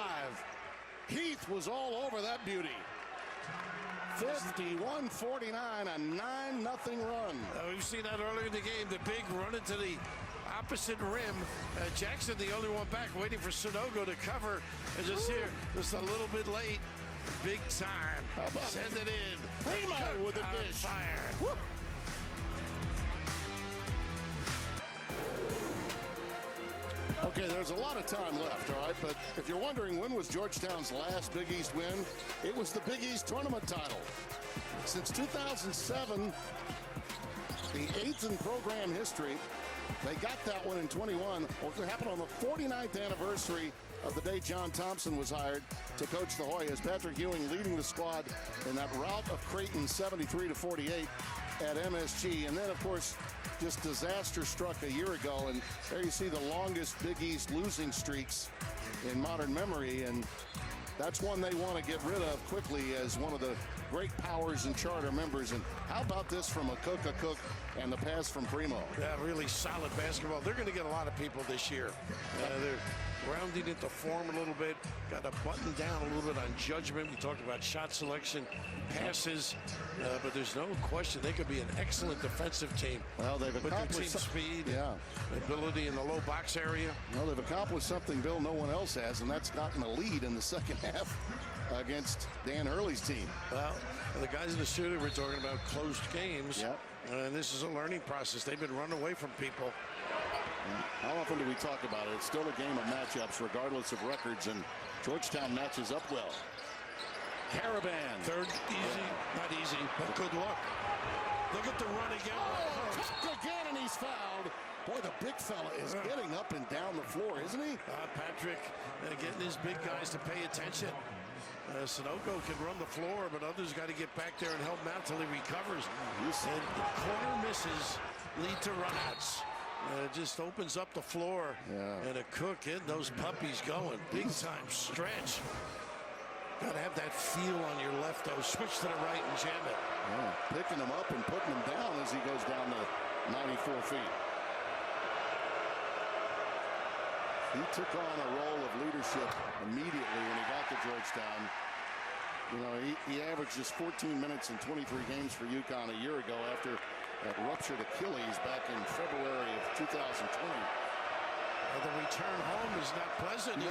Speaker 1: Heath was all over that beauty. 51-49, a 9-0 run.
Speaker 2: We've seen that earlier in the game. The big run into the opposite rim. Jackson, the only one back, waiting for Sunogo to cover. And just here, just a little bit late. Big time. Send it in.
Speaker 1: Primo with a dish.
Speaker 2: Fire.
Speaker 1: Woo. Okay, there's a lot of time left, all right? But if you're wondering when was Georgetown's last Big East win, it was the Big East tournament title. Since 2007, the 8th in program history, they got that one in 21. Well, it happened on the 49th anniversary of the day John Thompson was hired to coach the Hoyas. Patrick Ewing leading the squad in that rout of Creighton 73-48 at MSG. And then, of course, just disaster struck a year ago. And there you see the longest Big East losing streaks in modern memory. And that's one they want to get rid of quickly as one of the great powers and charter members. And how about this from a Cook and the pass from Primo?
Speaker 2: Yeah, really solid basketball. They're going to get a lot of people this year. They're rounding into form a little bit. Got to button down a little bit on judgment. We talked about shot selection, passes, but there's no question they could be an excellent defensive team.
Speaker 1: Well, they've
Speaker 2: with their team
Speaker 1: accomplished
Speaker 2: speed,
Speaker 1: yeah,
Speaker 2: ability in the low box area.
Speaker 1: Well, they've accomplished something, Bill, no one else has, and that's gotten a lead in the second half against Dan Hurley's team.
Speaker 2: Well, the guys in the studio were talking about closed games,
Speaker 1: Yep.
Speaker 2: And this is a learning process. They've been running away from people.
Speaker 1: How often do we talk about it? It's still a game of matchups, regardless of records, and Georgetown matches up well. Caravan.
Speaker 2: Third, easy, not easy, but good luck. Look at the run again.
Speaker 1: Tucked again, and he's fouled. Boy, the big fella is getting up and down the floor, isn't he?
Speaker 2: Patrick getting his big guys to pay attention. Sunogo can run the floor, but others got to get back there and help him out till he recovers. And the corner misses lead to runouts. It just opens up the floor.
Speaker 1: Yeah.
Speaker 2: And a Cook in those puppies going. Big time stretch. Got to have that feel on your left, though. Switch to the right and jam it.
Speaker 1: Yeah, picking him up and putting him down as he goes down to 94 feet. He took on a role of leadership immediately when he got to Georgetown. You know, he averaged just 14 minutes in 23 games for UConn a year ago after that ruptured Achilles back in February of 2020.
Speaker 2: The return home is not pleasant.
Speaker 1: No.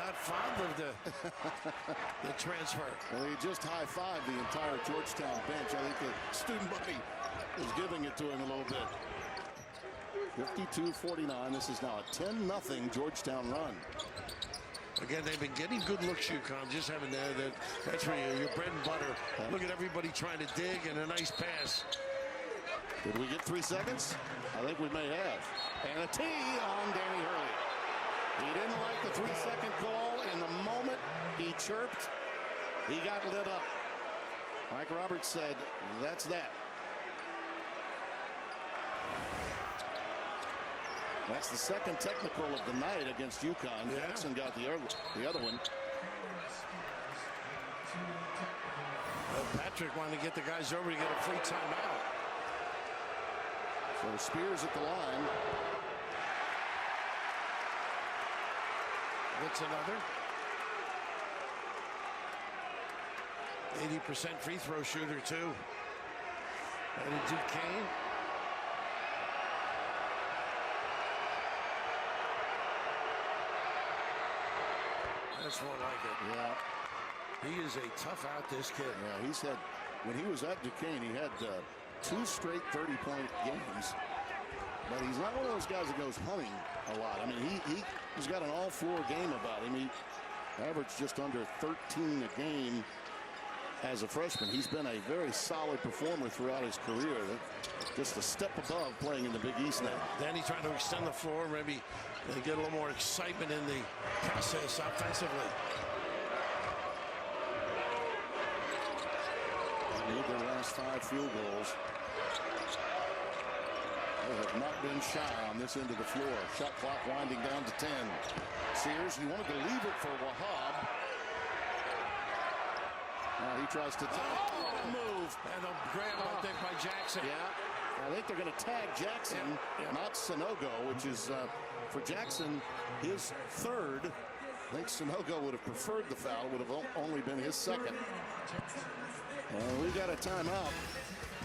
Speaker 2: Not fond of the transfer.
Speaker 1: Well, he just high-fived the entire Georgetown bench. I think the student body is giving it to him a little bit. 52-49. This is now a 10-0 Georgetown run.
Speaker 2: Again, they've been getting good looks, UConn. Just having that's for your bread and butter. Look at everybody trying to dig and a nice pass.
Speaker 1: Did we get 3 seconds? I think we may have. And a tee on Danny Hurley. He didn't like the 3-second call, and the moment he chirped, he got lit up. Mike Roberts said, that's that. That's the second technical of the night against UConn.
Speaker 2: Yeah.
Speaker 1: Jackson got the other one.
Speaker 2: Patrick wanted to get the guys over to get a free timeout.
Speaker 1: So Spears at the line.
Speaker 2: That's another. 80% free throw shooter, too. And Duquesne. That's more like it.
Speaker 1: Yeah.
Speaker 2: He is a tough out, this kid.
Speaker 1: Yeah, he's had, when he was at Duquesne, he had 2 straight 30-point games. But he's not one of those guys that goes hunting a lot. I mean, he's got an all-floor game about him. He averaged just under 13 a game as a freshman. He's been a very solid performer throughout his career. Just a step above playing in the Big East now.
Speaker 2: Danny trying to extend the floor, maybe get a little more excitement in the process offensively.
Speaker 1: They need their last 5 field goals. They have not been shy on this end of the floor. Shot clock winding down to 10. Sears, he wanted to leave it for Wahab. Now he tries to move.
Speaker 2: And a grab, I think, by Jackson.
Speaker 1: Yeah. I think they're going to tag Jackson, not Sunogo, which is, for Jackson, his third. I think Sunogo would have preferred the foul, would have only been his second. And we got a timeout.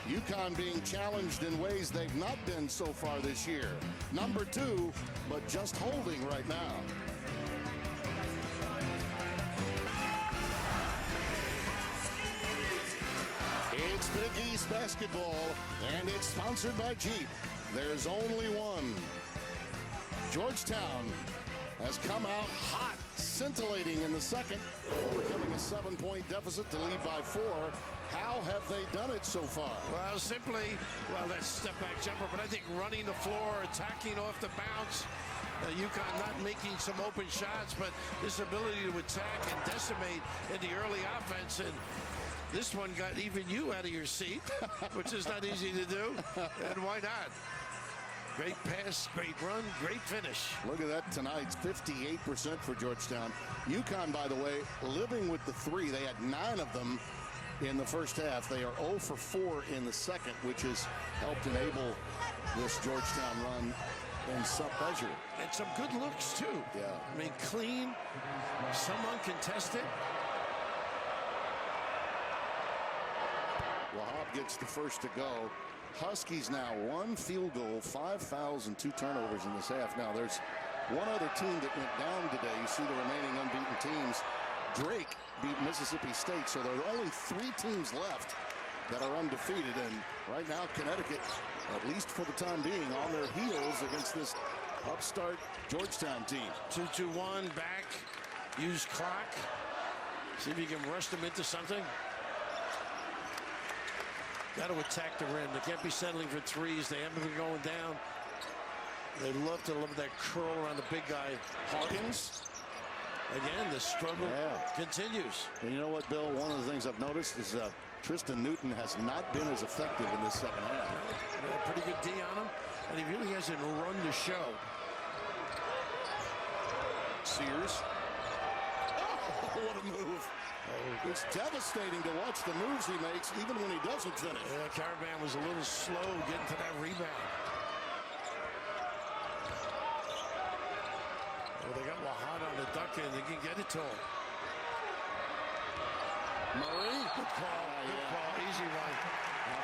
Speaker 1: UConn being challenged in ways they've not been so far this year. Number 2, but just holding right now. It's Big East basketball, and it's sponsored by Jeep. There's only one. Georgetown has come out hot, scintillating in the second, overcoming a 7-point deficit to lead by 4. How have they done it so far?
Speaker 2: Well, simply, that's step-back jumper, but I think running the floor, attacking off the bounce. UConn not making some open shots, but this ability to attack and decimate in the early offense. And this one got even you out of your seat, which is not easy to do. And why not? Great pass, great run, great finish.
Speaker 1: Look at that tonight. 58% for Georgetown. UConn, by the way, living with the 3. They had 9 of them in the first half. They are 0 for 4 in the second, which has helped enable this Georgetown run in some measure.
Speaker 2: And some good looks, too.
Speaker 1: Yeah.
Speaker 2: I mean, clean, some uncontested.
Speaker 1: Wahab gets the first to go. Huskies now 1 field goal, 5 fouls, and 2 turnovers in this half. Now, there's one other team that went down today. You see the remaining unbeaten teams. Drake beat Mississippi State, so there are only 3 teams left that are undefeated. And right now, Connecticut, at least for the time being, on their heels against this upstart Georgetown team.
Speaker 2: 2-2-1 back. Use clock. See if you can rush them into something. Got to attack the rim. They can't be settling for threes. They haven't been going down. They love that curl around the big guy.
Speaker 1: Hawkins.
Speaker 2: Again, the struggle continues.
Speaker 1: And you know what, Bill? One of the things I've noticed is Tristan Newton has not been as effective in this second half.
Speaker 2: Pretty good D on him, and he really hasn't run the show.
Speaker 1: Sears. Oh, what a move. It's devastating to watch the moves he makes, even when he doesn't finish.
Speaker 2: Yeah, Caravan was a little slow getting to that rebound. Well, they got Wahad on the duck and they can get it to him.
Speaker 1: Murray.
Speaker 2: Good call. Good call. Easy one.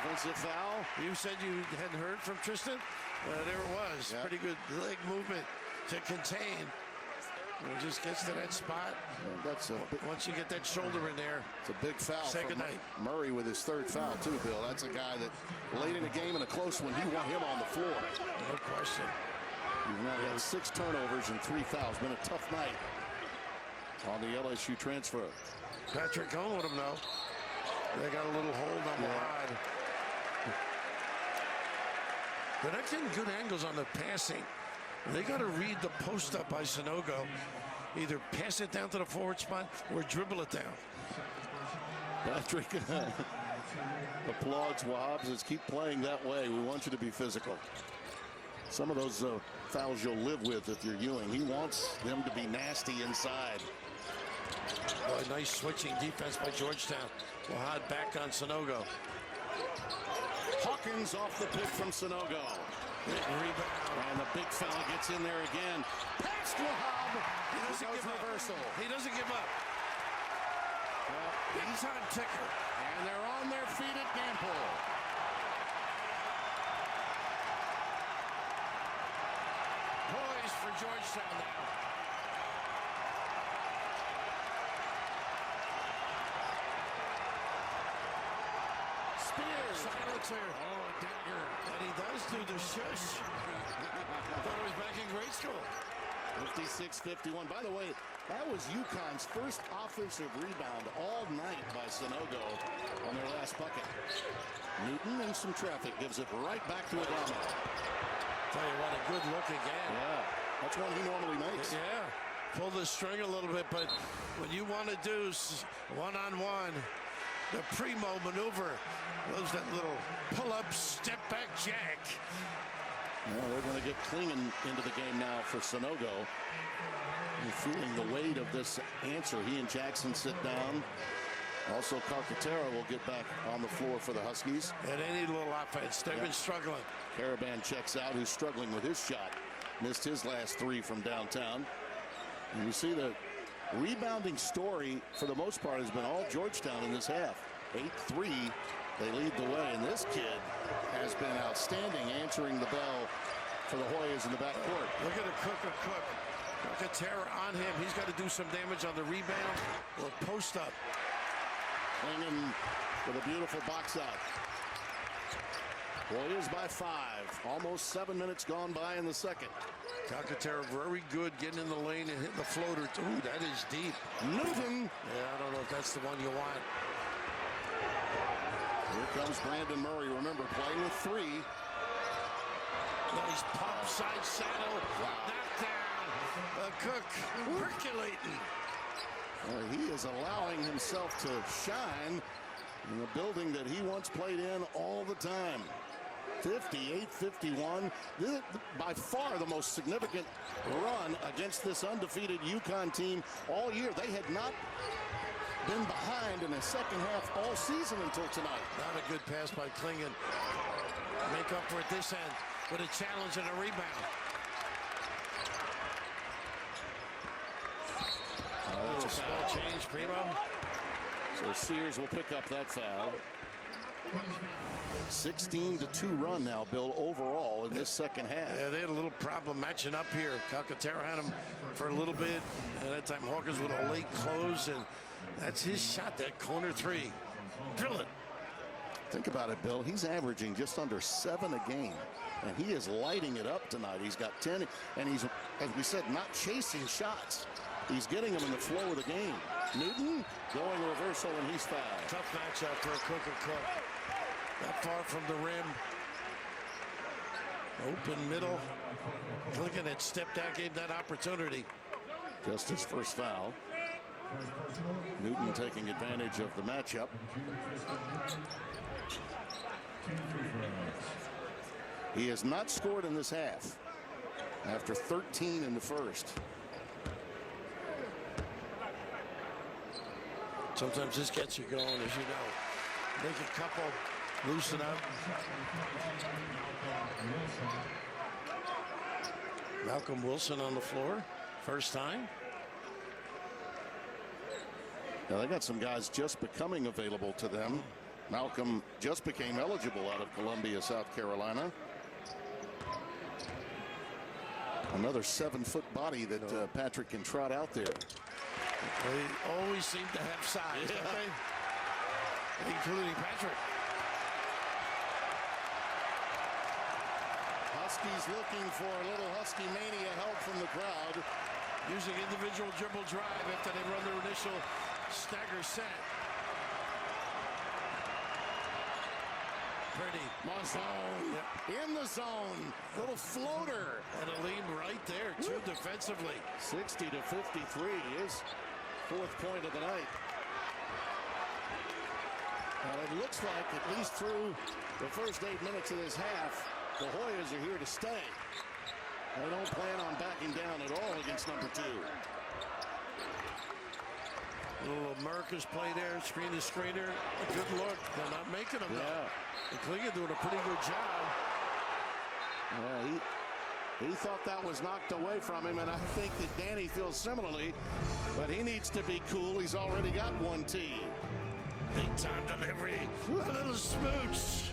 Speaker 1: Offensive foul.
Speaker 2: You said you hadn't heard from Tristan? There it was.
Speaker 1: Yeah.
Speaker 2: Pretty good leg movement to contain. It just gets to that spot.
Speaker 1: That's
Speaker 2: Once you get that shoulder in there,
Speaker 1: it's a big foul.
Speaker 2: Say goodnight.
Speaker 1: Murray with his 3rd foul too, Bill. That's a guy that late in the game in a close one, he want him on the floor.
Speaker 2: no question.
Speaker 1: He's now got 6 turnovers and 3 fouls. Been a tough night on the LSU transfer.
Speaker 2: Patrick Cohn let him know. They got a little hold on the rod. They're not getting good angles on the passing. They got to read the post up by Sanogo. Either pass it down to the forward spot or dribble it down.
Speaker 1: Patrick applauds Wahab, says keep playing that way. We want you to be physical. Some of those fouls you'll live with if you're Ewing. He wants them to be nasty inside.
Speaker 2: A nice switching defense by Georgetown. Wahad back on Sanogo.
Speaker 1: Hawkins off the pick from Sanogo.
Speaker 2: Rebound.
Speaker 1: And the big foul gets in there again. Past Wahab.
Speaker 2: He doesn't give
Speaker 1: reversal.
Speaker 2: He doesn't give up. Big time ticker.
Speaker 1: And they're on their feet at Gamble.
Speaker 2: Poised for Georgetown now. Spears. Silencer. Oh, dagger. And he does do the shush. Thought he was back in grade school.
Speaker 1: 56-51. By the way, that was UConn's first offensive rebound all night by Sanogo on their last bucket. Newton in some traffic gives it right back to Adama.
Speaker 2: Tell you what, a good look again.
Speaker 1: Yeah, that's one he normally makes.
Speaker 2: Yeah, pull the string a little bit, but when you want to do one-on-one, the primo maneuver, loves that little pull-up, step-back jack.
Speaker 1: Well, they're going to get Klingon into the game now for Sanogo. And feeling the weight of this answer, he and Jackson sit down. Also, Calcaterra will get back on the floor for the Huskies.
Speaker 2: And any little offense, they've been struggling.
Speaker 1: Caravan checks out, who's struggling with his shot. Missed his last 3 from downtown. And you see the rebounding story, for the most part, has been all Georgetown in this half. 8-3 They lead the way, and this kid has been outstanding answering the bell for the Hoyas in the backcourt.
Speaker 2: Look at a Cook. Look at terror on him. He's got to do some damage on the rebound or post up.
Speaker 1: Hanging with a beautiful box out. Hoyas by 5. Almost 7 minutes gone by in the second.
Speaker 2: Calcaterra very good getting in the lane and hitting the floater. Ooh, that is deep.
Speaker 1: Newton.
Speaker 2: Yeah, I don't know if that's the one you want.
Speaker 1: Here comes Brandon Murray. Remember, playing with 3.
Speaker 2: Nice pump, side saddle, knocked down. Cook percolating.
Speaker 1: He is allowing himself to shine in a building that he once played in all the time. 58-51. By far the most significant run against this undefeated UConn team all year. They had not been behind in the second half all season until tonight.
Speaker 2: Not a good pass by Klingon. Make up for it this end with a challenge and a rebound. It's a small change, Primo.
Speaker 1: So Sears will pick up that foul. 16-2 run now, Bill, overall in this second half.
Speaker 2: Yeah, they had a little problem matching up here. Calcaterra had him for a little bit, and that time Hawkins with a late close, and that's his shot, that corner 3. Drill it.
Speaker 1: Think about it, Bill. He's averaging just under 7 a game, and he is lighting it up tonight. He's got 10, and he's, as we said, not chasing shots. He's getting them in the flow of the game. Newton going reversal, and he's fouled.
Speaker 2: Tough matchup for a Cook. Not far from the rim. Open middle. Clingan had stepped out, gave that opportunity.
Speaker 1: Just his first foul. Newton taking advantage of the matchup. He has not scored in this half after 13 in the first.
Speaker 2: Sometimes this gets you going, as you know. Make a couple, loosen up. Malcolm Wilson on the floor, first time.
Speaker 1: Now they got some guys just becoming available to them. Malcolm just became eligible out of Columbia, South Carolina. Another 7-foot body that Patrick can trot out there.
Speaker 2: They always seem to have size, don't they? Including Patrick.
Speaker 1: Huskies looking for a little Husky mania help from the crowd.
Speaker 2: Using individual dribble drive after they run their initial stagger set. Pretty.
Speaker 1: Zone. In the zone. Little floater.
Speaker 2: And a lead right there, too, defensively.
Speaker 1: 60-53 is 4th point of the night. Well, it looks like, at least through the first 8 minutes of this half, the Hoyas are here to stay. They don't plan on backing down at all against number 2.
Speaker 2: Little America's play there, screen to screener. A good look. They're not making them, though. And Klingan doing a pretty good job.
Speaker 1: Yeah, he thought that was knocked away from him, and I think that Danny feels similarly, but he needs to be cool. He's already got 1 tee.
Speaker 2: Big time delivery. A little smooch.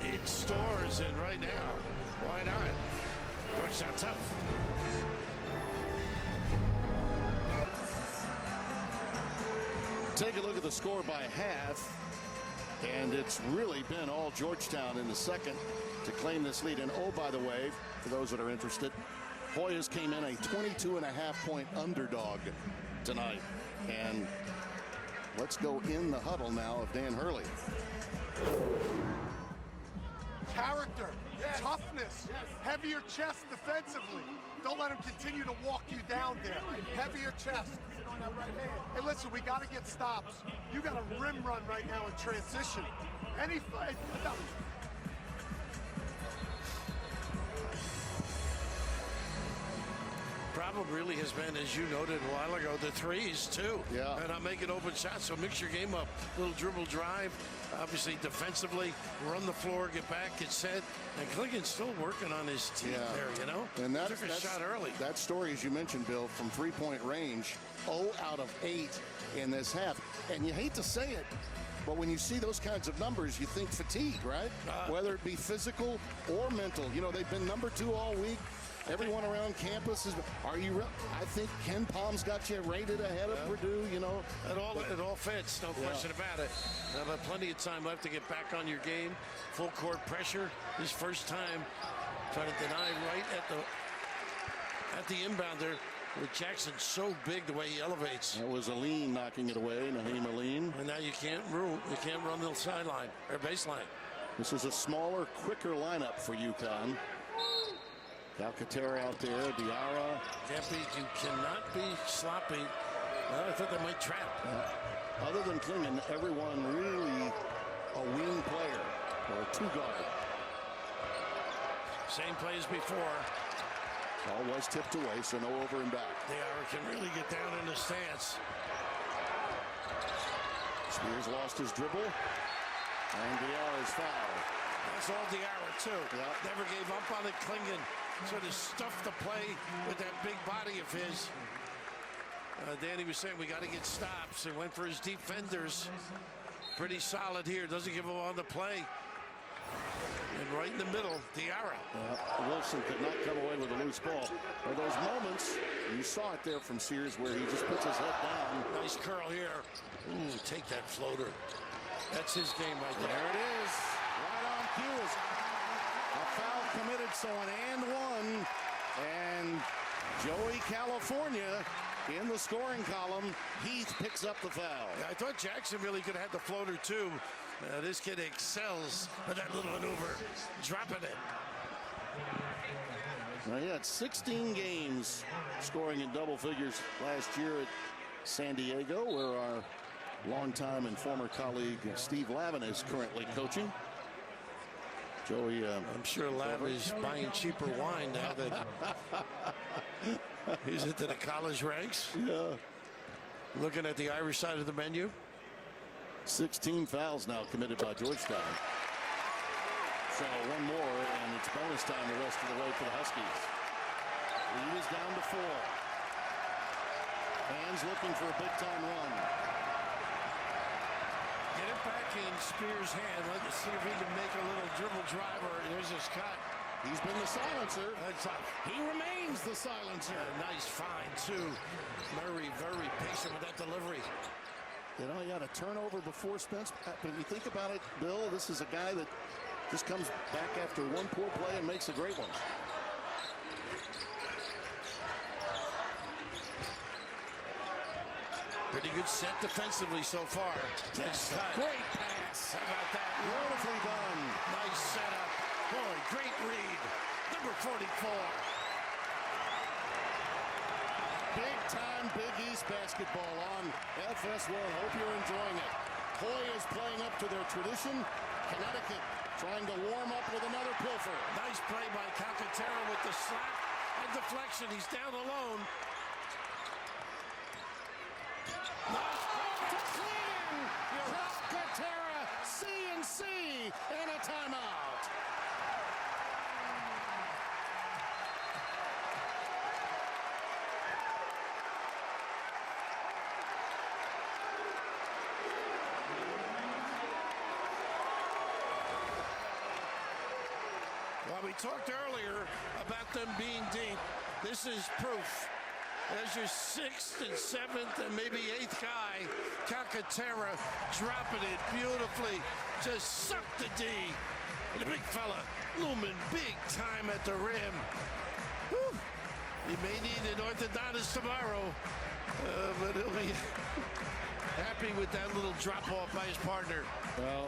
Speaker 2: It stores, and right now, why not? Georgetown tough.
Speaker 1: Take a look at the score by half, and it's really been all Georgetown in the second to claim this lead. And oh, by the way, for those that are interested, Hoyas came in a 22.5-point underdog tonight. And let's go in the huddle now of Dan Hurley.
Speaker 3: Character, toughness, heavier chest defensively. Don't let him continue to walk you down there. Heavier chest. Hey, listen, we got to get stops. You got a rim run right now in transition. Any fight.
Speaker 2: Problem really has been, as you noted a while ago, the threes, too.
Speaker 1: Yeah.
Speaker 2: And I'm making open shots, so mix your game up. Little dribble drive, obviously defensively, run the floor, get back, get set. And Klingan's still working on his team there, you know?
Speaker 1: And that
Speaker 2: took a shot early.
Speaker 1: That story, as you mentioned, Bill, from 3-point range, 0 out of 8 in this half. And you hate to say it, But when you see those kinds of numbers, you think fatigue, right? Whether it be physical or mental. You know, they've been number 2 all week. Everyone around campus is. I think Ken Palm's got you rated ahead of Purdue. You know,
Speaker 2: it all fits, no question about it. But plenty of time left to get back on your game. Full court pressure. His first time trying to deny right at the inbounder. With Jackson so big the way he elevates.
Speaker 1: That was Aline knocking it away, Naheem Aline.
Speaker 2: And now you can't run the sideline or baseline.
Speaker 1: This is a smaller, quicker lineup for UConn. Calcaterra out there, Diarra.
Speaker 2: You cannot be sloppy. Well, I thought they might trap.
Speaker 1: Other than Klingon, everyone really a wing player or a 2-guard.
Speaker 2: Same play as before.
Speaker 1: All was tipped away, so no over and back.
Speaker 2: Diarra can really get down in the stance.
Speaker 1: Spears lost his dribble, and Diarra's fouled.
Speaker 2: That's all Diarra, too.
Speaker 1: Yeah.
Speaker 2: Never gave up on it. Klingon sort of stuffed the play with that big body of his. Danny was saying we got to get stops. He went for his defenders. Pretty solid here. Doesn't give up on the play. And right in the middle, Diarra.
Speaker 1: Wilson could not come away with a loose ball. There are those moments, you saw it there from Sears, where he just puts his head down.
Speaker 2: Nice curl here. Ooh, take that floater. That's his game right there.
Speaker 1: There it is. Right on cue. A foul committed, so an and one. And Joey California in the scoring column. Heath picks up the foul.
Speaker 2: Yeah, I thought Jackson really could have had the floater, too. This kid excels at that little maneuver, dropping it.
Speaker 1: Well, he had 16 games scoring in double figures last year at San Diego, where our longtime and former colleague Steve Lavin is currently coaching. Joey,
Speaker 2: I'm sure Lavin is buying cheaper wine now that he's into the college ranks.
Speaker 1: Yeah.
Speaker 2: Looking at the Irish side of the menu.
Speaker 1: 16 fouls now committed by Georgetown. So one more, and it's bonus time the rest of the way for the Huskies. Lead is down to 4. Fans looking for a big-time run.
Speaker 2: Get it back in Spears' hand. Let's see if he can make a little dribble driver. There's his cut.
Speaker 1: He's been the silencer.
Speaker 2: That's tough.
Speaker 1: He remains the silencer.
Speaker 2: Nice find, too. Murray very patient with that delivery.
Speaker 1: You know, he had a turnover before Spence. But if you think about it, Bill, this is a guy that just comes back after one poor play and makes a great one.
Speaker 2: Pretty good set defensively so far. Nice cut.
Speaker 1: Great pass.
Speaker 2: How about that?
Speaker 1: Beautifully done.
Speaker 2: Nice setup. Boy, great read. Number 44.
Speaker 1: Big time Big East basketball on FS1. Hope you're enjoying it. Hoy is playing up to their tradition. Connecticut trying to warm up with another pilfer.
Speaker 2: Nice play by Calcaterra with the slap and deflection. He's down alone.
Speaker 1: Nice ball to clean. Calcaterra, C&C, and a timeout.
Speaker 2: Well, we talked earlier about them being deep. This is proof. There's your 6th and 7th and maybe 8th guy. Calcaterra dropping it beautifully. Just sucked the D. And the big fella looming big time at the rim. Whew. He may need an orthodontist tomorrow, but he'll be happy with that little drop off by his partner.
Speaker 1: Well,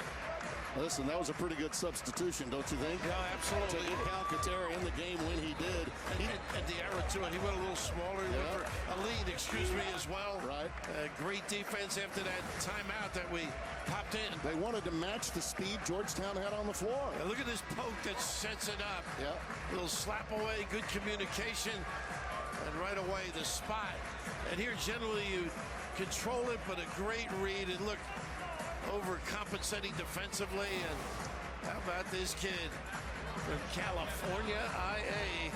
Speaker 1: listen, that was a pretty good substitution, don't you think?
Speaker 2: Yeah, absolutely.
Speaker 1: To get Calcaterra in the game when he did.
Speaker 2: And Diarra, too, and he went a little smaller. He went for a lead, excuse me, as well.
Speaker 1: Right.
Speaker 2: Great defense after that timeout that we popped in.
Speaker 1: They wanted to match the speed Georgetown had on the floor.
Speaker 2: Now look at this poke that sets it up.
Speaker 1: Yeah.
Speaker 2: Little slap away, good communication, and right away the spot. And here generally you control it, but a great read. And look, overcompensating defensively. And how about this kid from California, IA,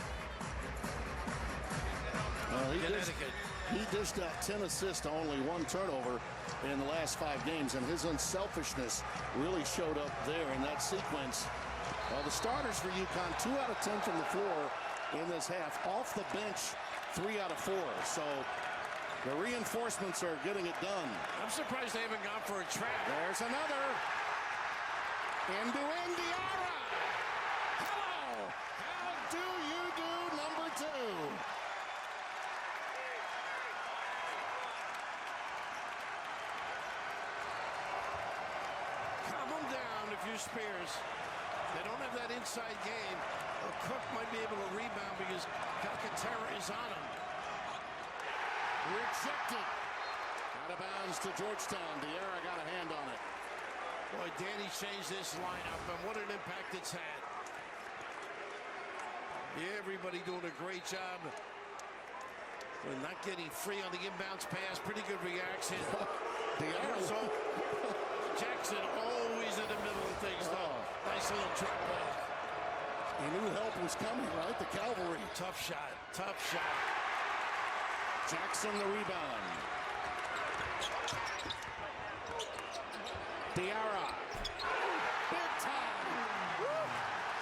Speaker 2: Connecticut.
Speaker 1: He dished out 10 assists to only 1 turnover in the last 5 games, and his unselfishness really showed up there in that sequence. Well, the starters for UConn, 2 out of 10 from the floor in this half. Off the bench, 3 out of 4. So the reinforcements are getting it done.
Speaker 2: I'm surprised they haven't gone for a trap.
Speaker 1: There's another. Into Indiara. Hello. How do you do, number 2?
Speaker 2: Calm them down if you're Spears. They don't have that inside game. Cook might be able to rebound because Calcaterra is on him.
Speaker 1: Rejected. Out of bounds to Georgetown. Diarra got a hand on it.
Speaker 2: Boy, Danny changed this lineup, and what an impact it's had. Yeah, everybody doing a great job. We're not getting free on the inbounds pass. Pretty good reaction.
Speaker 1: Diarra.
Speaker 2: Jackson always in the middle of things, though. Nice little drop ball.
Speaker 1: He knew help was coming, right? The cavalry.
Speaker 2: Tough shot. Tough shot.
Speaker 1: Jackson the rebound. Diarra. Big time.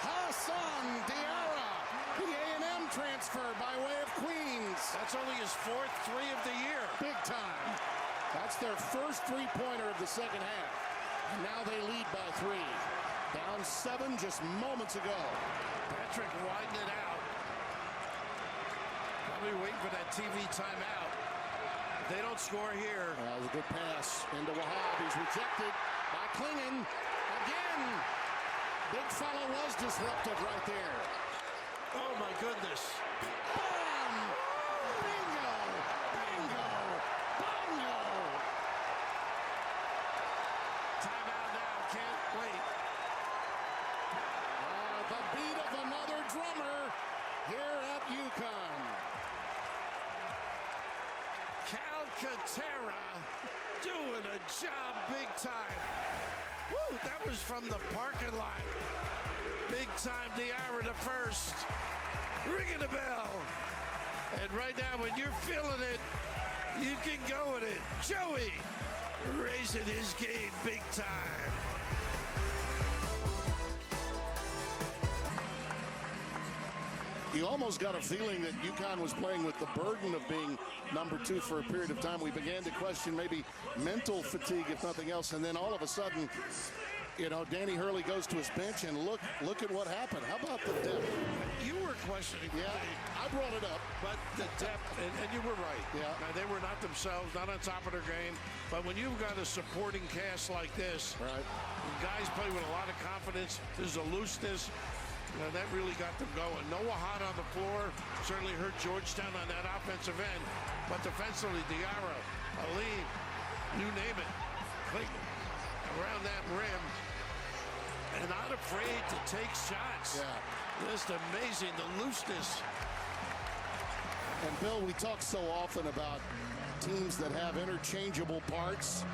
Speaker 1: Hassan Diarra. The A&M transfer by way of Queens.
Speaker 2: That's only his 4th 3 of the year.
Speaker 1: Big time. That's their first 3-pointer of the second half. And now they lead by 3. Down 7 just moments ago.
Speaker 2: Patrick widened it out. Probably waiting for that TV timeout. If they don't score here.
Speaker 1: That was a good pass into Wahab. He's rejected by Klingon. Again. Big fella was disrupted right there.
Speaker 2: Oh, my goodness.
Speaker 1: Bam! Bingo! Bingo! Bingo!
Speaker 2: Timeout now. Can't wait.
Speaker 1: The beat of another drummer here at UConn.
Speaker 2: Calcaterra doing a job big time. Woo, that was from the parking lot. Big time Diarra the first. Ringing the bell. And right now when you're feeling it, you can go with it. Joey raising his game big time.
Speaker 1: You almost got a feeling that UConn was playing with the burden of being number 2 for a period of time. We began to question maybe mental fatigue, if nothing else, and then all of a sudden, you know, Danny Hurley goes to his bench, and look at what happened. How about the depth?
Speaker 2: You were questioning.
Speaker 1: Yeah, I brought it up.
Speaker 2: But the depth, and you were right.
Speaker 1: Yeah.
Speaker 2: Now, they were not themselves, not on top of their game. But when you've got a supporting cast like this,
Speaker 1: Right.
Speaker 2: guys play with a lot of confidence. There's a looseness. That really got them going. Noah Hott on the floor certainly hurt Georgetown on that offensive end. But defensively, Diarra, Aline, you name it, Clayton around that rim. And not afraid to take shots.
Speaker 1: Yeah.
Speaker 2: Just amazing, the looseness.
Speaker 1: And Bill, we talk so often about teams that have interchangeable parts.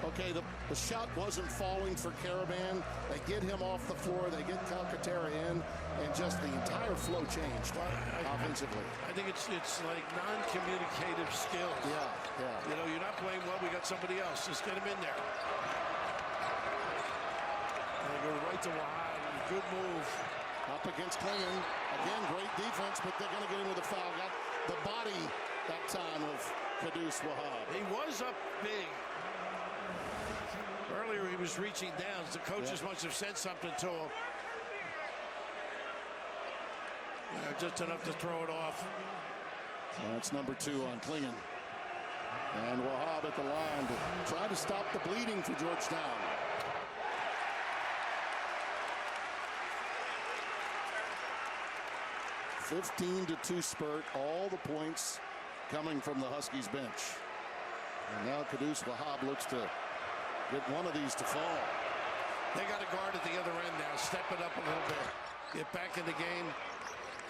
Speaker 1: Okay, the shot wasn't falling for Caravan. They get him off the floor. They get Calcaterra in, and just the entire flow changed offensively.
Speaker 2: I think it's like non-communicative skills.
Speaker 1: Yeah.
Speaker 2: You know, you're not playing well. We got somebody else. Just get him in there. And they go right to Wahab. Good move.
Speaker 1: Up against Klingon. Again, great defense, but they're going to get him with a foul. Got the body that time of Kudus Wahab.
Speaker 2: He was up big. Earlier he was reaching down. The coaches must have said something to him. Just enough to throw it off.
Speaker 1: That's number 2 on Klingon. And Wahab at the line to try to stop the bleeding for Georgetown. (15-2) spurt. All the points coming from the Huskies bench. And now Kudus Wahab looks to get one of these to fall.
Speaker 2: They got a guard at the other end now. Step it up a little bit. Get back in the game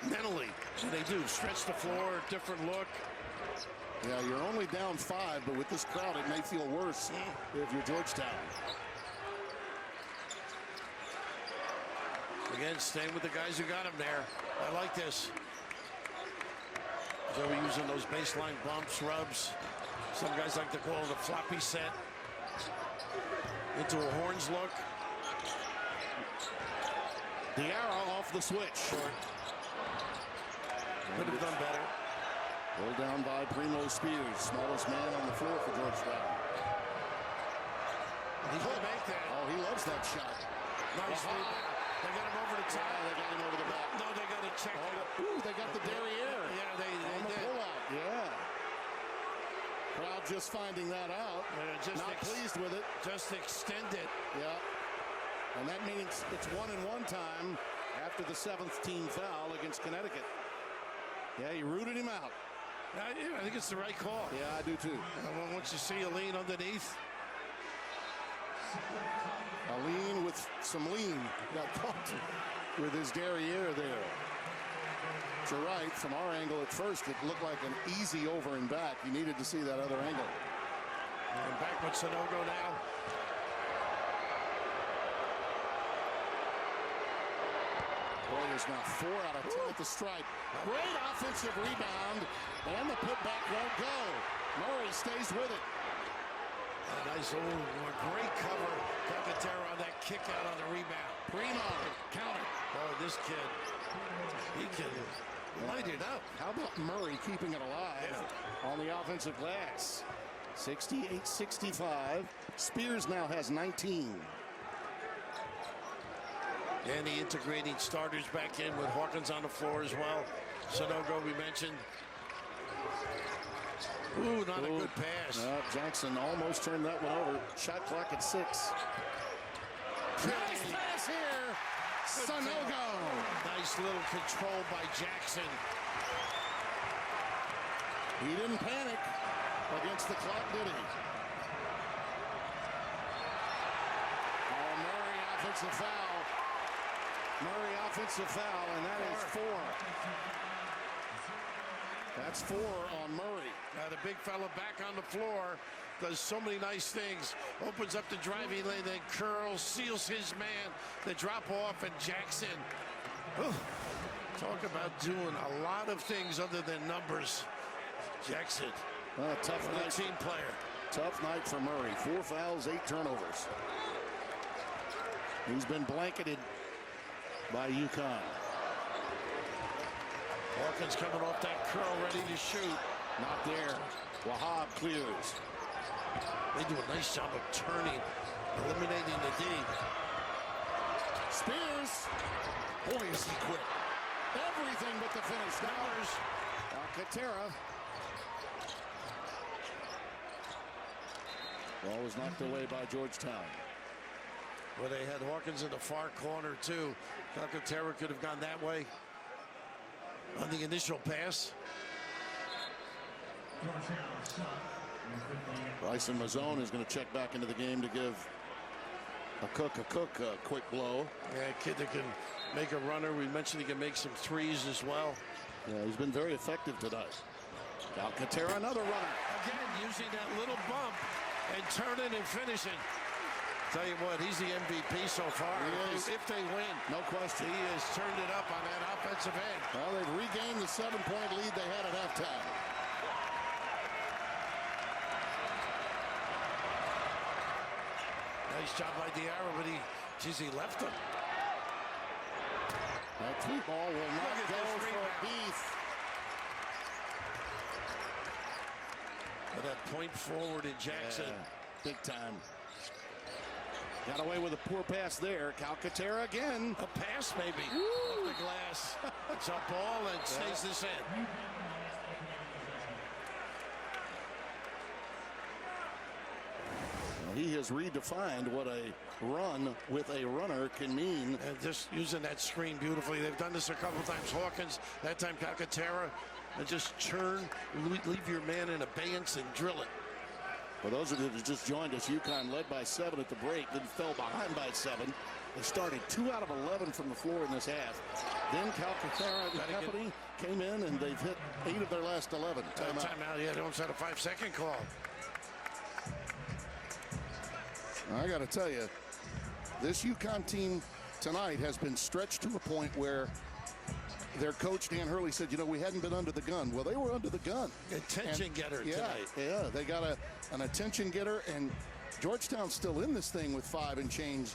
Speaker 2: mentally. And they do. Stretch the floor, different look.
Speaker 1: Yeah, you're only down 5, but with this crowd, it may feel worse if you're Georgetown.
Speaker 2: Again, staying with the guys who got him there. I like this. So we're using those baseline bumps, rubs. Some guys like to call it a floppy set. Into a horns look.
Speaker 1: The arrow off the switch.
Speaker 2: Short. Could have done better.
Speaker 1: Pulled down by Primo Spears, smallest man on the floor for Georgetown.
Speaker 2: He could make that.
Speaker 1: Oh, he loves that shot.
Speaker 2: Nice rebound. They got him over the top.
Speaker 1: Yeah, they got him over the back.
Speaker 2: No, they got to check out.
Speaker 1: Ooh, they got the derriere.
Speaker 2: Yeah, they
Speaker 1: on the
Speaker 2: did.
Speaker 1: pullout. Yeah. Crowd just finding that out.
Speaker 2: Just
Speaker 1: not pleased with it.
Speaker 2: Just extend it.
Speaker 1: Yeah. And that means it's 1-and-1 time after the 7th team foul against Connecticut. Yeah, he rooted him out.
Speaker 2: I think it's the right call.
Speaker 1: Yeah, I do too.
Speaker 2: Once you see a lean underneath.
Speaker 1: A lean with some lean. Got caught with his derriere there. But you're right. From our angle at first, it looked like an easy over and back. You needed to see that other angle.
Speaker 2: And back with Sanogo now.
Speaker 1: Boy is now 4 out of 10 at the stripe. Great offensive rebound, and the putback won't go. Murray stays with it.
Speaker 2: A nice great cover. Calcaterra on that kick out on the rebound.
Speaker 1: Primo, counter.
Speaker 2: Oh, this kid, he can light it up.
Speaker 1: How about Murray keeping it alive on the offensive glass? 68-65. Spears now has 19.
Speaker 2: And the integrating starters back in with Hawkins on the floor as well. Sanogo, we mentioned. Ooh, not a good pass.
Speaker 1: Jackson almost turned that one over. Shot clock at 6. Nice pass here. Sanogo.
Speaker 2: Nice little control by Jackson.
Speaker 1: He didn't panic against the clock, did he? Oh, Murray offensive foul. Murray offensive foul, and that is 4. That's 4 on Murray.
Speaker 2: The big fella back on the floor does so many nice things. Opens up the driving lane, then curls, seals his man. The drop off, and Jackson. Talk about doing a lot of things other than numbers. Jackson,
Speaker 1: Tough night.
Speaker 2: team player.
Speaker 1: Tough night for Murray. 4 fouls, 8 turnovers. He's been blanketed by UConn.
Speaker 2: Hawkins coming off that curl, ready to shoot.
Speaker 1: Not there. Wahab clears.
Speaker 2: They do a nice job of turning, eliminating the D.
Speaker 1: Spears. Boy, is he quick. Everything but the finish. Numbers. Alcantara. Ball was knocked away by Georgetown.
Speaker 2: Well, they had Hawkins in the far corner, too. Alcantara could have gone that way on the initial pass.
Speaker 1: Bryson Mazzone is going to check back into the game to give a quick blow.
Speaker 2: Yeah, a kid that can make a runner. We mentioned he can make some threes as well.
Speaker 1: Yeah, he's been very effective tonight. Alcantara, another runner.
Speaker 2: Again, using that little bump and turning and finishing. Tell you what, he's the MVP so far. If they win,
Speaker 1: no question.
Speaker 2: He has turned it up on that offensive end.
Speaker 1: Well, they've regained the 7-point lead they had at halftime.
Speaker 2: Nice job by Diarra, but he left him.
Speaker 1: That 3-ball will not go for Beef.
Speaker 2: But that point forward in Jackson.
Speaker 1: Yeah, big time. Got away with a poor pass there. Calcaterra again.
Speaker 2: A pass maybe. Off the glass. It's a ball and stays this in.
Speaker 1: Well, he has redefined what a run with a runner can mean.
Speaker 2: And just using that screen beautifully. They've done this a couple times. Hawkins, that time Calcaterra. And just churn, leave your man in abeyance and drill it.
Speaker 1: For those of you that just joined us, UConn led by 7 at the break, then fell behind by 7. They started 2 out of 11 from the floor in this half. Then Calcaterra and company came in, and they've hit 8 of their last 11.
Speaker 2: Timeout. Yeah, they almost had a 5-second call.
Speaker 1: I got to tell you, this UConn team tonight has been stretched to a point where their coach, Dan Hurley, said, we hadn't been under the gun. Well, they were under the gun.
Speaker 2: Attention getter tonight.
Speaker 1: Yeah, they got an attention getter, and Georgetown's still in this thing with 5 and change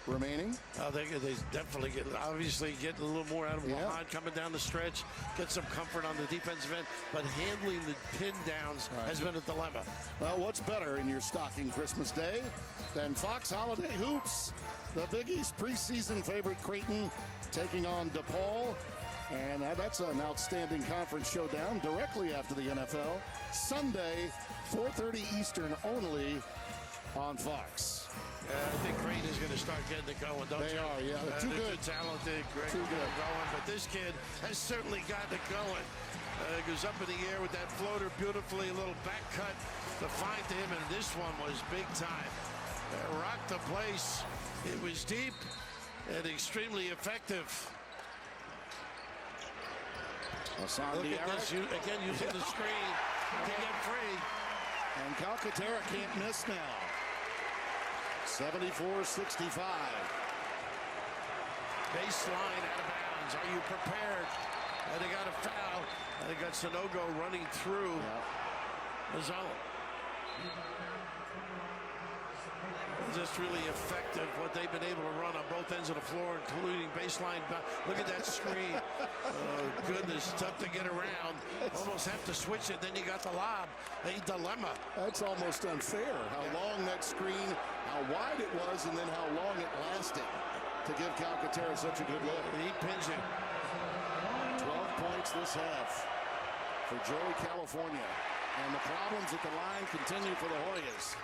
Speaker 1: remaining.
Speaker 2: They definitely obviously get a little more out of Wahad coming down the stretch, get some comfort on the defensive end, but handling the pin downs has been a dilemma.
Speaker 1: Well, what's better in your stocking Christmas Day than Fox Holiday Hoops? The Big East preseason favorite Creighton taking on DePaul. And that's an outstanding conference showdown directly after the NFL. Sunday, 4:30 Eastern only on Fox.
Speaker 2: I think Creighton is going to start getting it going, don't you?
Speaker 1: They are, yeah. They're too good.
Speaker 2: Talented, great.
Speaker 1: Too good.
Speaker 2: Going, but this kid has certainly gotten it going. Goes up in the air with that floater beautifully, a little back cut to find him, and this one was big time. Rocked the place. It was deep and extremely effective. Look at this, again using the screen to get free.
Speaker 1: And Calcaterra can't miss now. 74-65.
Speaker 2: Baseline out of bounds. Are you prepared? They got a foul. They got Sanogo running through the zone. Just really effective what they've been able to run on both ends of the floor, including baseline. Look at that screen. Oh, goodness, tough to get around. Almost have to switch it. Then you got the lob. A dilemma.
Speaker 1: That's almost unfair. How long that screen, how wide it was, and then how long it lasted to give Calcaterra such a good look.
Speaker 2: He pins it.
Speaker 1: 12 points this half for Joey California. And the problems at the line continue for the Hoyas.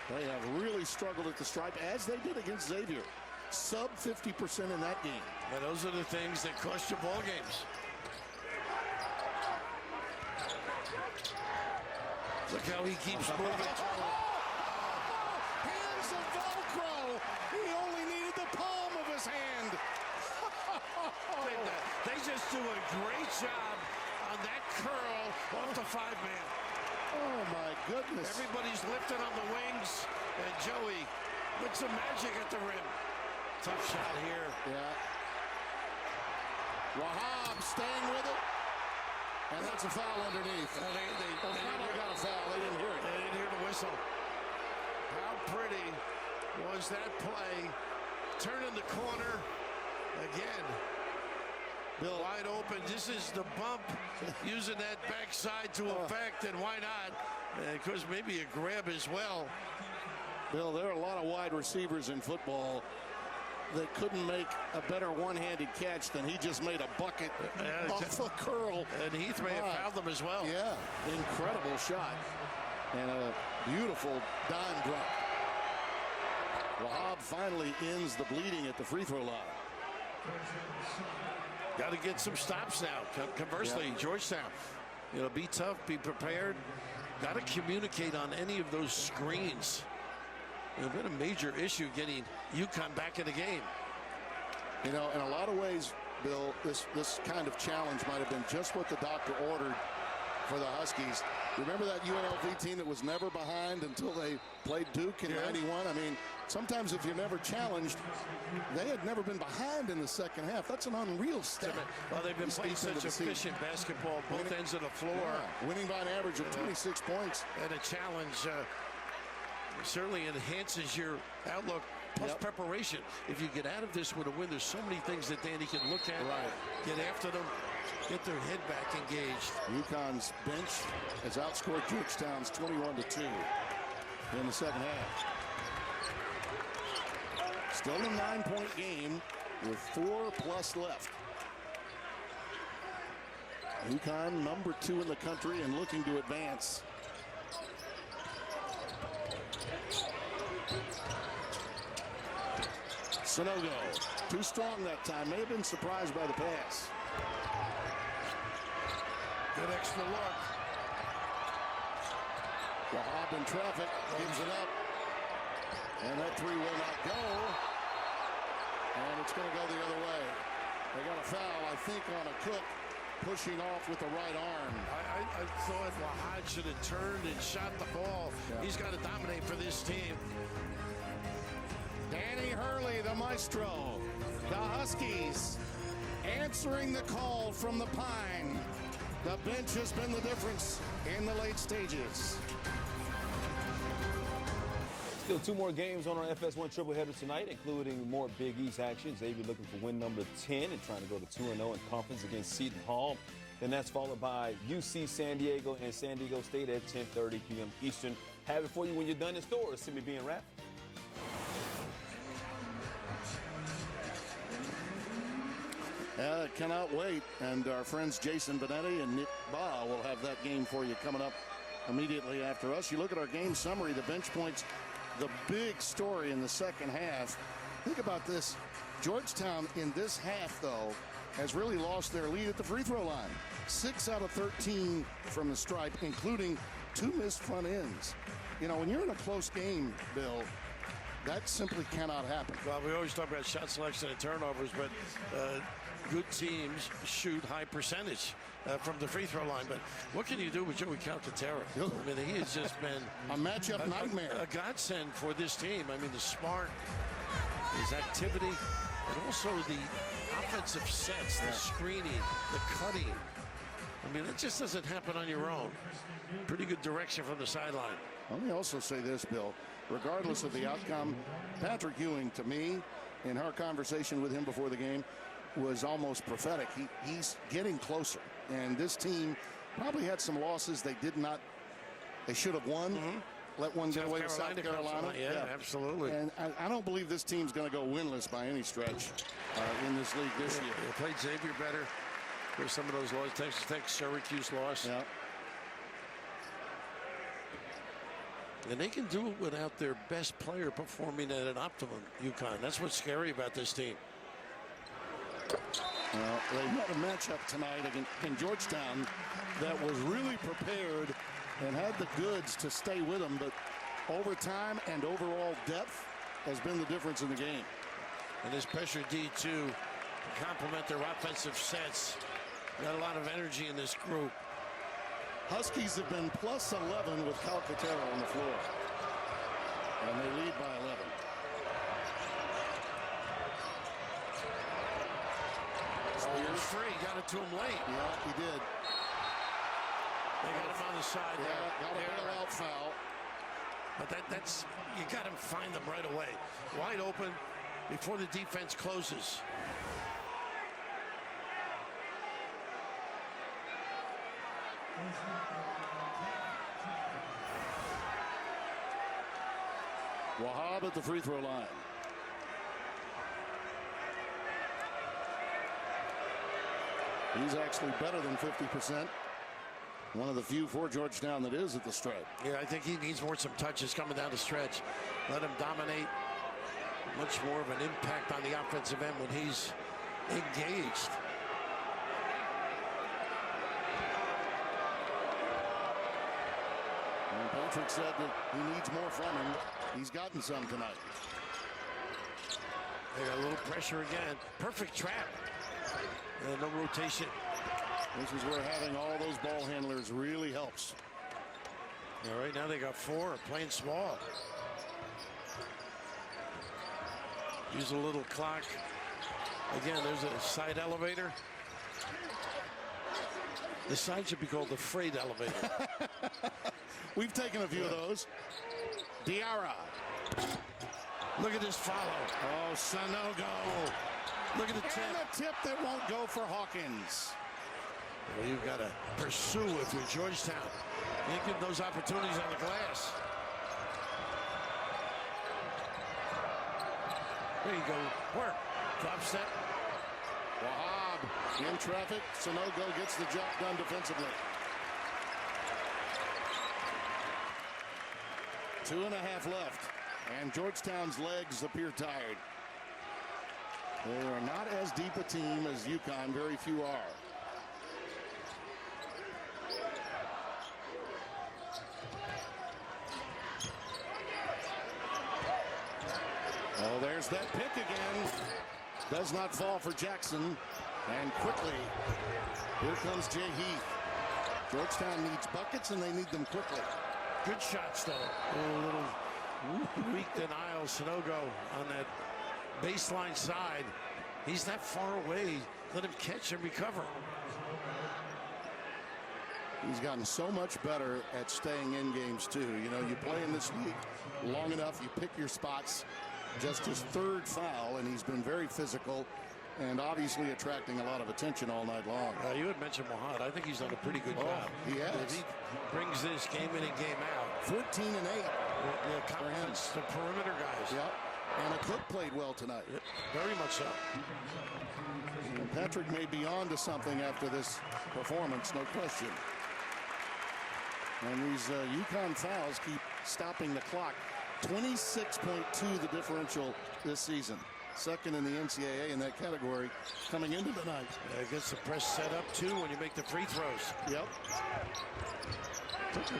Speaker 1: They have really struggled at the stripe, as they did against Xavier. Sub 50% in that game.
Speaker 2: And those are the things that cost you ball games. Look how he keeps moving.
Speaker 1: Hands of Velcro. He only needed the palm of his hand.
Speaker 2: They just do a great job on that curl off the 5-man.
Speaker 1: Oh, my goodness.
Speaker 2: Everybody's lifted on the wings, and Joey with some magic at the rim. Tough shot here.
Speaker 1: Yeah. Wahab staying with it. And that's a foul underneath. They got a foul. They didn't hear it.
Speaker 2: They didn't hear the whistle. How pretty was that play? Turning the corner again.
Speaker 1: Bill,
Speaker 2: wide open. This is the bump, using that backside to effect, and why not? Of course, maybe a grab as well.
Speaker 1: Bill, there are a lot of wide receivers in football that couldn't make a better one-handed catch than he just made a bucket off the curl.
Speaker 2: And Heath may have fouled them as well.
Speaker 1: Yeah, incredible shot. And a beautiful dime drop. Wahab finally ends the bleeding at the free throw line.
Speaker 2: Got to get some stops now. Conversely, Georgetown, be tough, be prepared. Got to communicate on any of those screens. It's been a major issue getting UConn back in the game.
Speaker 1: In a lot of ways, Bill, this kind of challenge might have been just what the doctor ordered for the Huskies. Remember that UNLV team that was never behind until they played Duke in '91? I mean, sometimes if you're never challenged, they had never been behind in the second half. That's an unreal stat.
Speaker 2: Well, they've been playing such efficient basketball, both ends of the floor.
Speaker 1: Winning by an average of 26 points.
Speaker 2: And a challenge certainly enhances your outlook, plus preparation. If you get out of this with a win, there's so many things that Danny can look at, get after them, get their head back engaged.
Speaker 1: UConn's bench has outscored Georgetown's 21-2 in the second half. Still a 9-point game with 4+ left. UConn number 2 in the country and looking to advance. Sanogo, too strong that time. May have been surprised by the pass.
Speaker 2: Good extra look.
Speaker 1: Wahab in traffic, gives it up. And that three will not go. And it's going to go the other way. They got a foul, I think, on a Cook, pushing off with the right arm.
Speaker 2: I thought Wahad should have turned and shot the ball. He's got to dominate for this team.
Speaker 1: Danny Hurley, the maestro. The Huskies answering the call from the Pine. The bench has been the difference in the late stages.
Speaker 5: Still 2 more games on our FS1 tripleheader tonight, including more Big East action. Xavier looking for win number 10 and trying to go to 2-0 in conference against Seton Hall. Then that's followed by UC San Diego and San Diego State at 10:30 p.m. Eastern. Have it for you when you're done in stores. Send me being wrapped.
Speaker 1: Cannot wait. And our friends Jason Benetti and Nick Baugh will have that game for you coming up immediately after us. You look at our game summary, the bench points, the big story in the second half. Think about this. Georgetown in this half, though, has really lost their lead at the free throw line. 6 out of 13 from the stripe, including 2 missed front ends. You know, when you're in a close game, Bill, that simply cannot happen.
Speaker 2: Well, we always talk about shot selection and turnovers, but good teams shoot high percentage from the free throw line. But what can you do with Joey Calcaterra? I mean, he has just been
Speaker 1: a matchup nightmare.
Speaker 2: A godsend for this team. I mean, the smart, his activity, and also the offensive sets, the screening, the cutting. I mean, it just doesn't happen on your own. Pretty good direction from the sideline.
Speaker 1: Let me also say this, Bill. Regardless of the outcome, Patrick Ewing, to me, in our conversation with him before the game, was almost prophetic. He's getting closer. And this team probably had some losses they should have won. Let one get away to South Carolina.
Speaker 2: Yeah, absolutely.
Speaker 1: And I don't believe this team's going to go winless by any stretch in this league this year.
Speaker 2: They played Xavier better. There's some of those losses. Texas Tech, Syracuse lost.
Speaker 1: Yeah.
Speaker 2: And they can do it without their best player performing at an optimum, UConn. That's what's scary about this team.
Speaker 1: Well, they had a matchup tonight in Georgetown that was really prepared and had the goods to stay with them, but overtime and overall depth has been the difference in the game.
Speaker 2: And this pressure D2 to complement their offensive sets. Got a lot of energy in this group.
Speaker 1: Huskies have been plus 11 with Calcaterra on the floor. And they lead by 11.
Speaker 2: Spears free, got it to him late.
Speaker 1: Yeah, he did.
Speaker 2: They got him on the side.
Speaker 1: Yeah, got a bailout foul.
Speaker 2: But that's, you got to find them right away. Wide open before the defense closes.
Speaker 1: Wahab at the free throw line. He's actually better than 50%. One of the few for Georgetown that is at the stripe.
Speaker 2: Yeah, I think he needs some touches coming down the stretch. Let him dominate. Much more of an impact on the offensive end when he's engaged.
Speaker 1: And Patrick said that he needs more from him. He's gotten some tonight.
Speaker 2: They got a little pressure again. Perfect trap. No rotation.
Speaker 1: This is where having all those ball handlers really helps.
Speaker 2: All right, now they got 4 playing small. Use a little clock. Again, there's a side elevator. The side should be called the freight elevator.
Speaker 1: We've taken a few of those. Diarra.
Speaker 2: Look at this follow.
Speaker 1: Oh, Sanogo.
Speaker 2: Look at the tip.
Speaker 1: And a tip that won't go for Hawkins.
Speaker 2: Well, you've got to pursue if you're Georgetown. You get those opportunities on the glass. There you go. Work. Drop step.
Speaker 1: Wahab in traffic. Sanogo gets the job done defensively. 2.5 left. And Georgetown's legs appear tired. They are not as deep a team as UConn. Very few are. Oh, there's that pick again. Does not fall for Jackson. And quickly, here comes Jay Heath. Georgetown needs buckets, and they need them quickly.
Speaker 2: Good shots, though. A little weak denial. Sanogo on that baseline side. He's that far away. let him catch and recover.
Speaker 1: He's gotten so much better at staying in games, too. You know, you play in this league long enough, you pick your spots. Just his third foul, and he's been very physical and obviously attracting a lot of attention all night long.
Speaker 2: You had mentioned Mohad. I think he's done a pretty good job.
Speaker 1: He has.
Speaker 2: If he brings this game in and game out.
Speaker 1: 14 and 8.
Speaker 2: The confidence, the perimeter guys.
Speaker 1: Yep. And Cook played well tonight.
Speaker 2: Yep. Very much so.
Speaker 1: And Patrick may be on to something after this performance, no question. And these UConn fouls keep stopping the clock. 26.2 the differential this season. Second in the NCAA in that category coming into the night.
Speaker 2: Gets the press set up, too, when you make the free throws.
Speaker 1: Yep.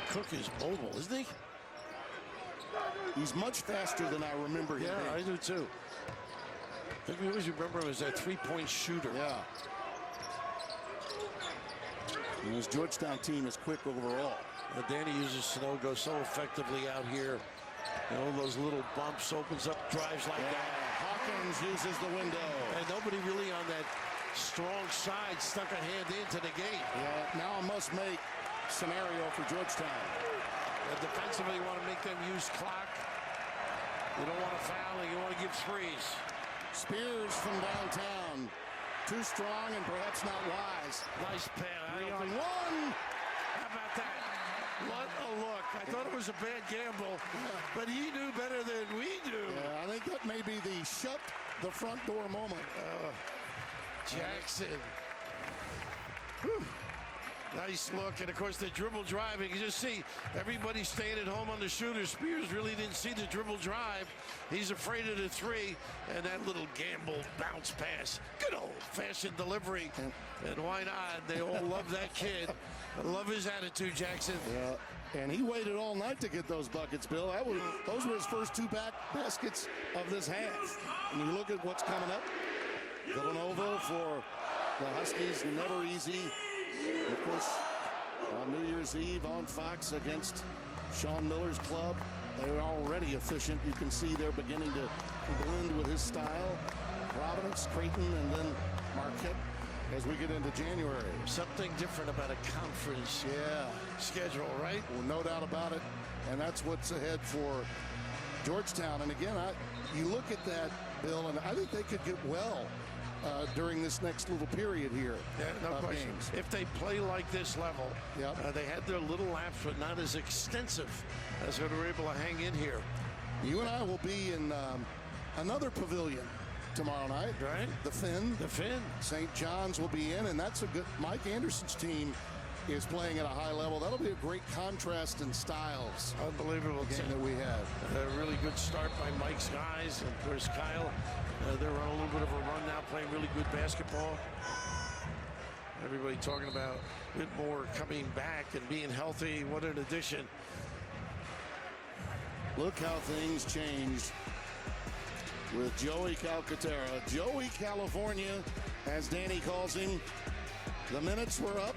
Speaker 2: Cook is mobile, isn't he?
Speaker 1: He's much faster than I remember him being.
Speaker 2: I do, too. I think we always remember him as that three-point shooter.
Speaker 1: Yeah. And his Georgetown team is quick overall.
Speaker 2: Danny uses Sanogo so effectively out here. You know, those little bumps, opens up drives like that.
Speaker 1: Hawkins uses the window.
Speaker 2: And nobody really on that strong side stuck a hand into the gate.
Speaker 1: Yeah, now a must-make scenario for Georgetown.
Speaker 2: And defensively, you want to make them use clock. You don't want to foul, and you want to give threes.
Speaker 1: Spears from downtown. Too strong and perhaps not wise.
Speaker 2: Nice pass.
Speaker 1: 3 on 1.
Speaker 2: How about that? What a look. I thought it was a bad gamble, but he knew better than we do.
Speaker 1: Yeah, I think that may be the shut the front door moment.
Speaker 2: Jackson. Whew. Nice look, and of course the dribble driving. You just see everybody staying at home on the shooter. Spears really didn't see the dribble drive. He's afraid of the three, and that little gamble bounce pass. Good old-fashioned delivery, and why not? They all love that kid. I love his attitude, Jackson.
Speaker 1: Yeah, and he waited all night to get those buckets, Bill. Those were his first two baskets of this half. And you look at what's coming up. Villanova for the Huskies, never easy. Of course, on New Year's Eve on Fox against Sean Miller's club. They're already efficient. You can see they're beginning to blend with his style. Providence, Creighton, and then Marquette as we get into January.
Speaker 2: Something different about a conference schedule, right?
Speaker 1: Well, no doubt about it. And that's what's ahead for Georgetown. And again, you look at that, Bill, and I think they could get well during this next little period here.
Speaker 2: Yeah, no question.
Speaker 1: Games.
Speaker 2: If they play like this level, they had their little laps, but not as extensive as they were able to hang in here.
Speaker 1: You and I will be in another pavilion tomorrow night.
Speaker 2: Right.
Speaker 1: The Finn.
Speaker 2: The Finn.
Speaker 1: St. John's will be in, and that's a good. Mike Anderson's team is playing at a high level. That'll be a great contrast in styles.
Speaker 2: Unbelievable
Speaker 1: game that we have.
Speaker 2: A really good start by Mike's guys, and of course Kyle. They're on a little bit of a run now, playing really good basketball. Everybody talking about Whitmore coming back and being healthy. What an addition.
Speaker 1: Look how things changed with Joey Calcaterra. Joey California, as Danny calls him. The minutes were up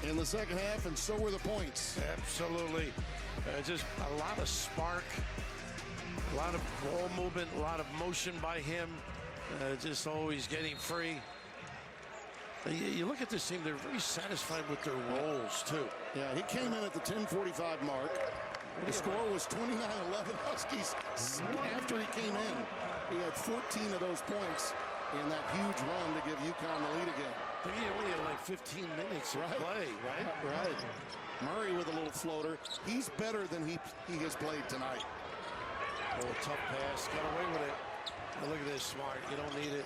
Speaker 1: in the second half, and so were the points.
Speaker 2: Absolutely. Just a lot of spark, a lot of ball movement, a lot of motion by him. Just always getting free. You look at this team, they're very satisfied with their roles, too.
Speaker 1: Yeah, he came in at the 10:45 mark. The score was 29-11 Huskies. After he came in, he had 14 of those points in that huge run to give UConn the lead again.
Speaker 2: He only had like 15 minutes to play, right?
Speaker 1: Right. Murray with a little floater. He's better than he has played tonight.
Speaker 2: Oh, tough pass. Got away with it. Now look at this, Smart. You don't need it.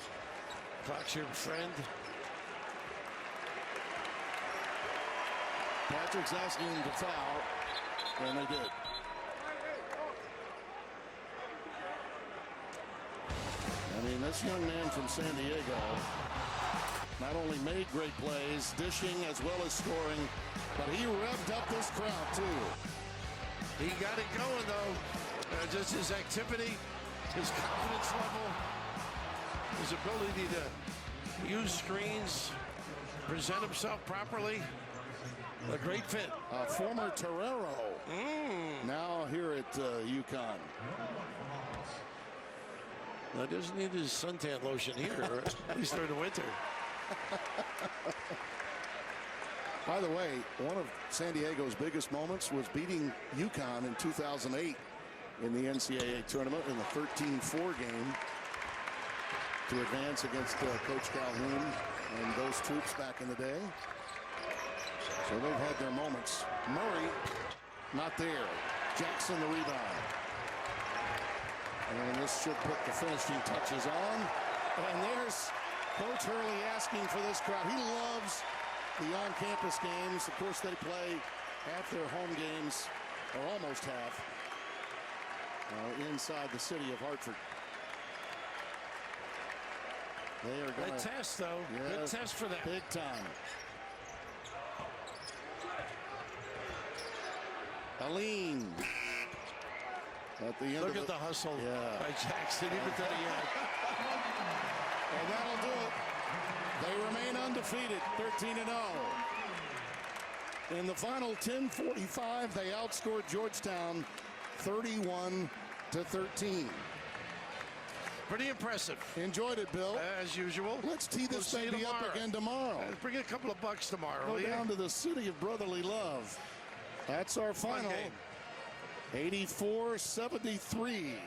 Speaker 2: Clock's your friend.
Speaker 1: Patrick's asking him to foul, and they did. I mean, this young man from San Diego not only made great plays, dishing as well as scoring, but he revved up this crowd, too.
Speaker 2: He got it going, though. Just his activity, his confidence level, his ability to use screens, present himself properly. A great fit.
Speaker 1: Former Torero. Now here at UConn.
Speaker 2: Well, he doesn't need his suntan lotion here, at least during the winter.
Speaker 1: By the way, one of San Diego's biggest moments was beating UConn in 2008 in the NCAA tournament in the 13-4 game to advance against Coach Calhoun and those troops back in the day. So they've had their moments. Murray, not there. Jackson, the rebound. And this should put the finishing touches on. And there's Coach Hurley asking for this crowd. He loves the on-campus games. Of course, they play half their home games, or almost half, inside the city of Hartford. They are going to
Speaker 2: test, though.
Speaker 1: Yeah,
Speaker 2: good test for them.
Speaker 1: Big time. Aline. At the end
Speaker 2: Look
Speaker 1: of
Speaker 2: at the hustle
Speaker 1: Yeah.
Speaker 2: by Jackson, even to the end.
Speaker 1: And that'll do it. They remain undefeated, 13-0. In the final 10:45, they outscored Georgetown 31-13.
Speaker 2: Pretty impressive.
Speaker 1: Enjoyed it, Bill.
Speaker 2: As usual.
Speaker 1: Let's tee this
Speaker 2: We'll see you
Speaker 1: baby up
Speaker 2: tomorrow.
Speaker 1: again tomorrow.
Speaker 2: Bring a couple of bucks tomorrow.
Speaker 1: Go
Speaker 2: will you?
Speaker 1: down to the city of brotherly love. That's our final.
Speaker 2: game.
Speaker 1: 84-73.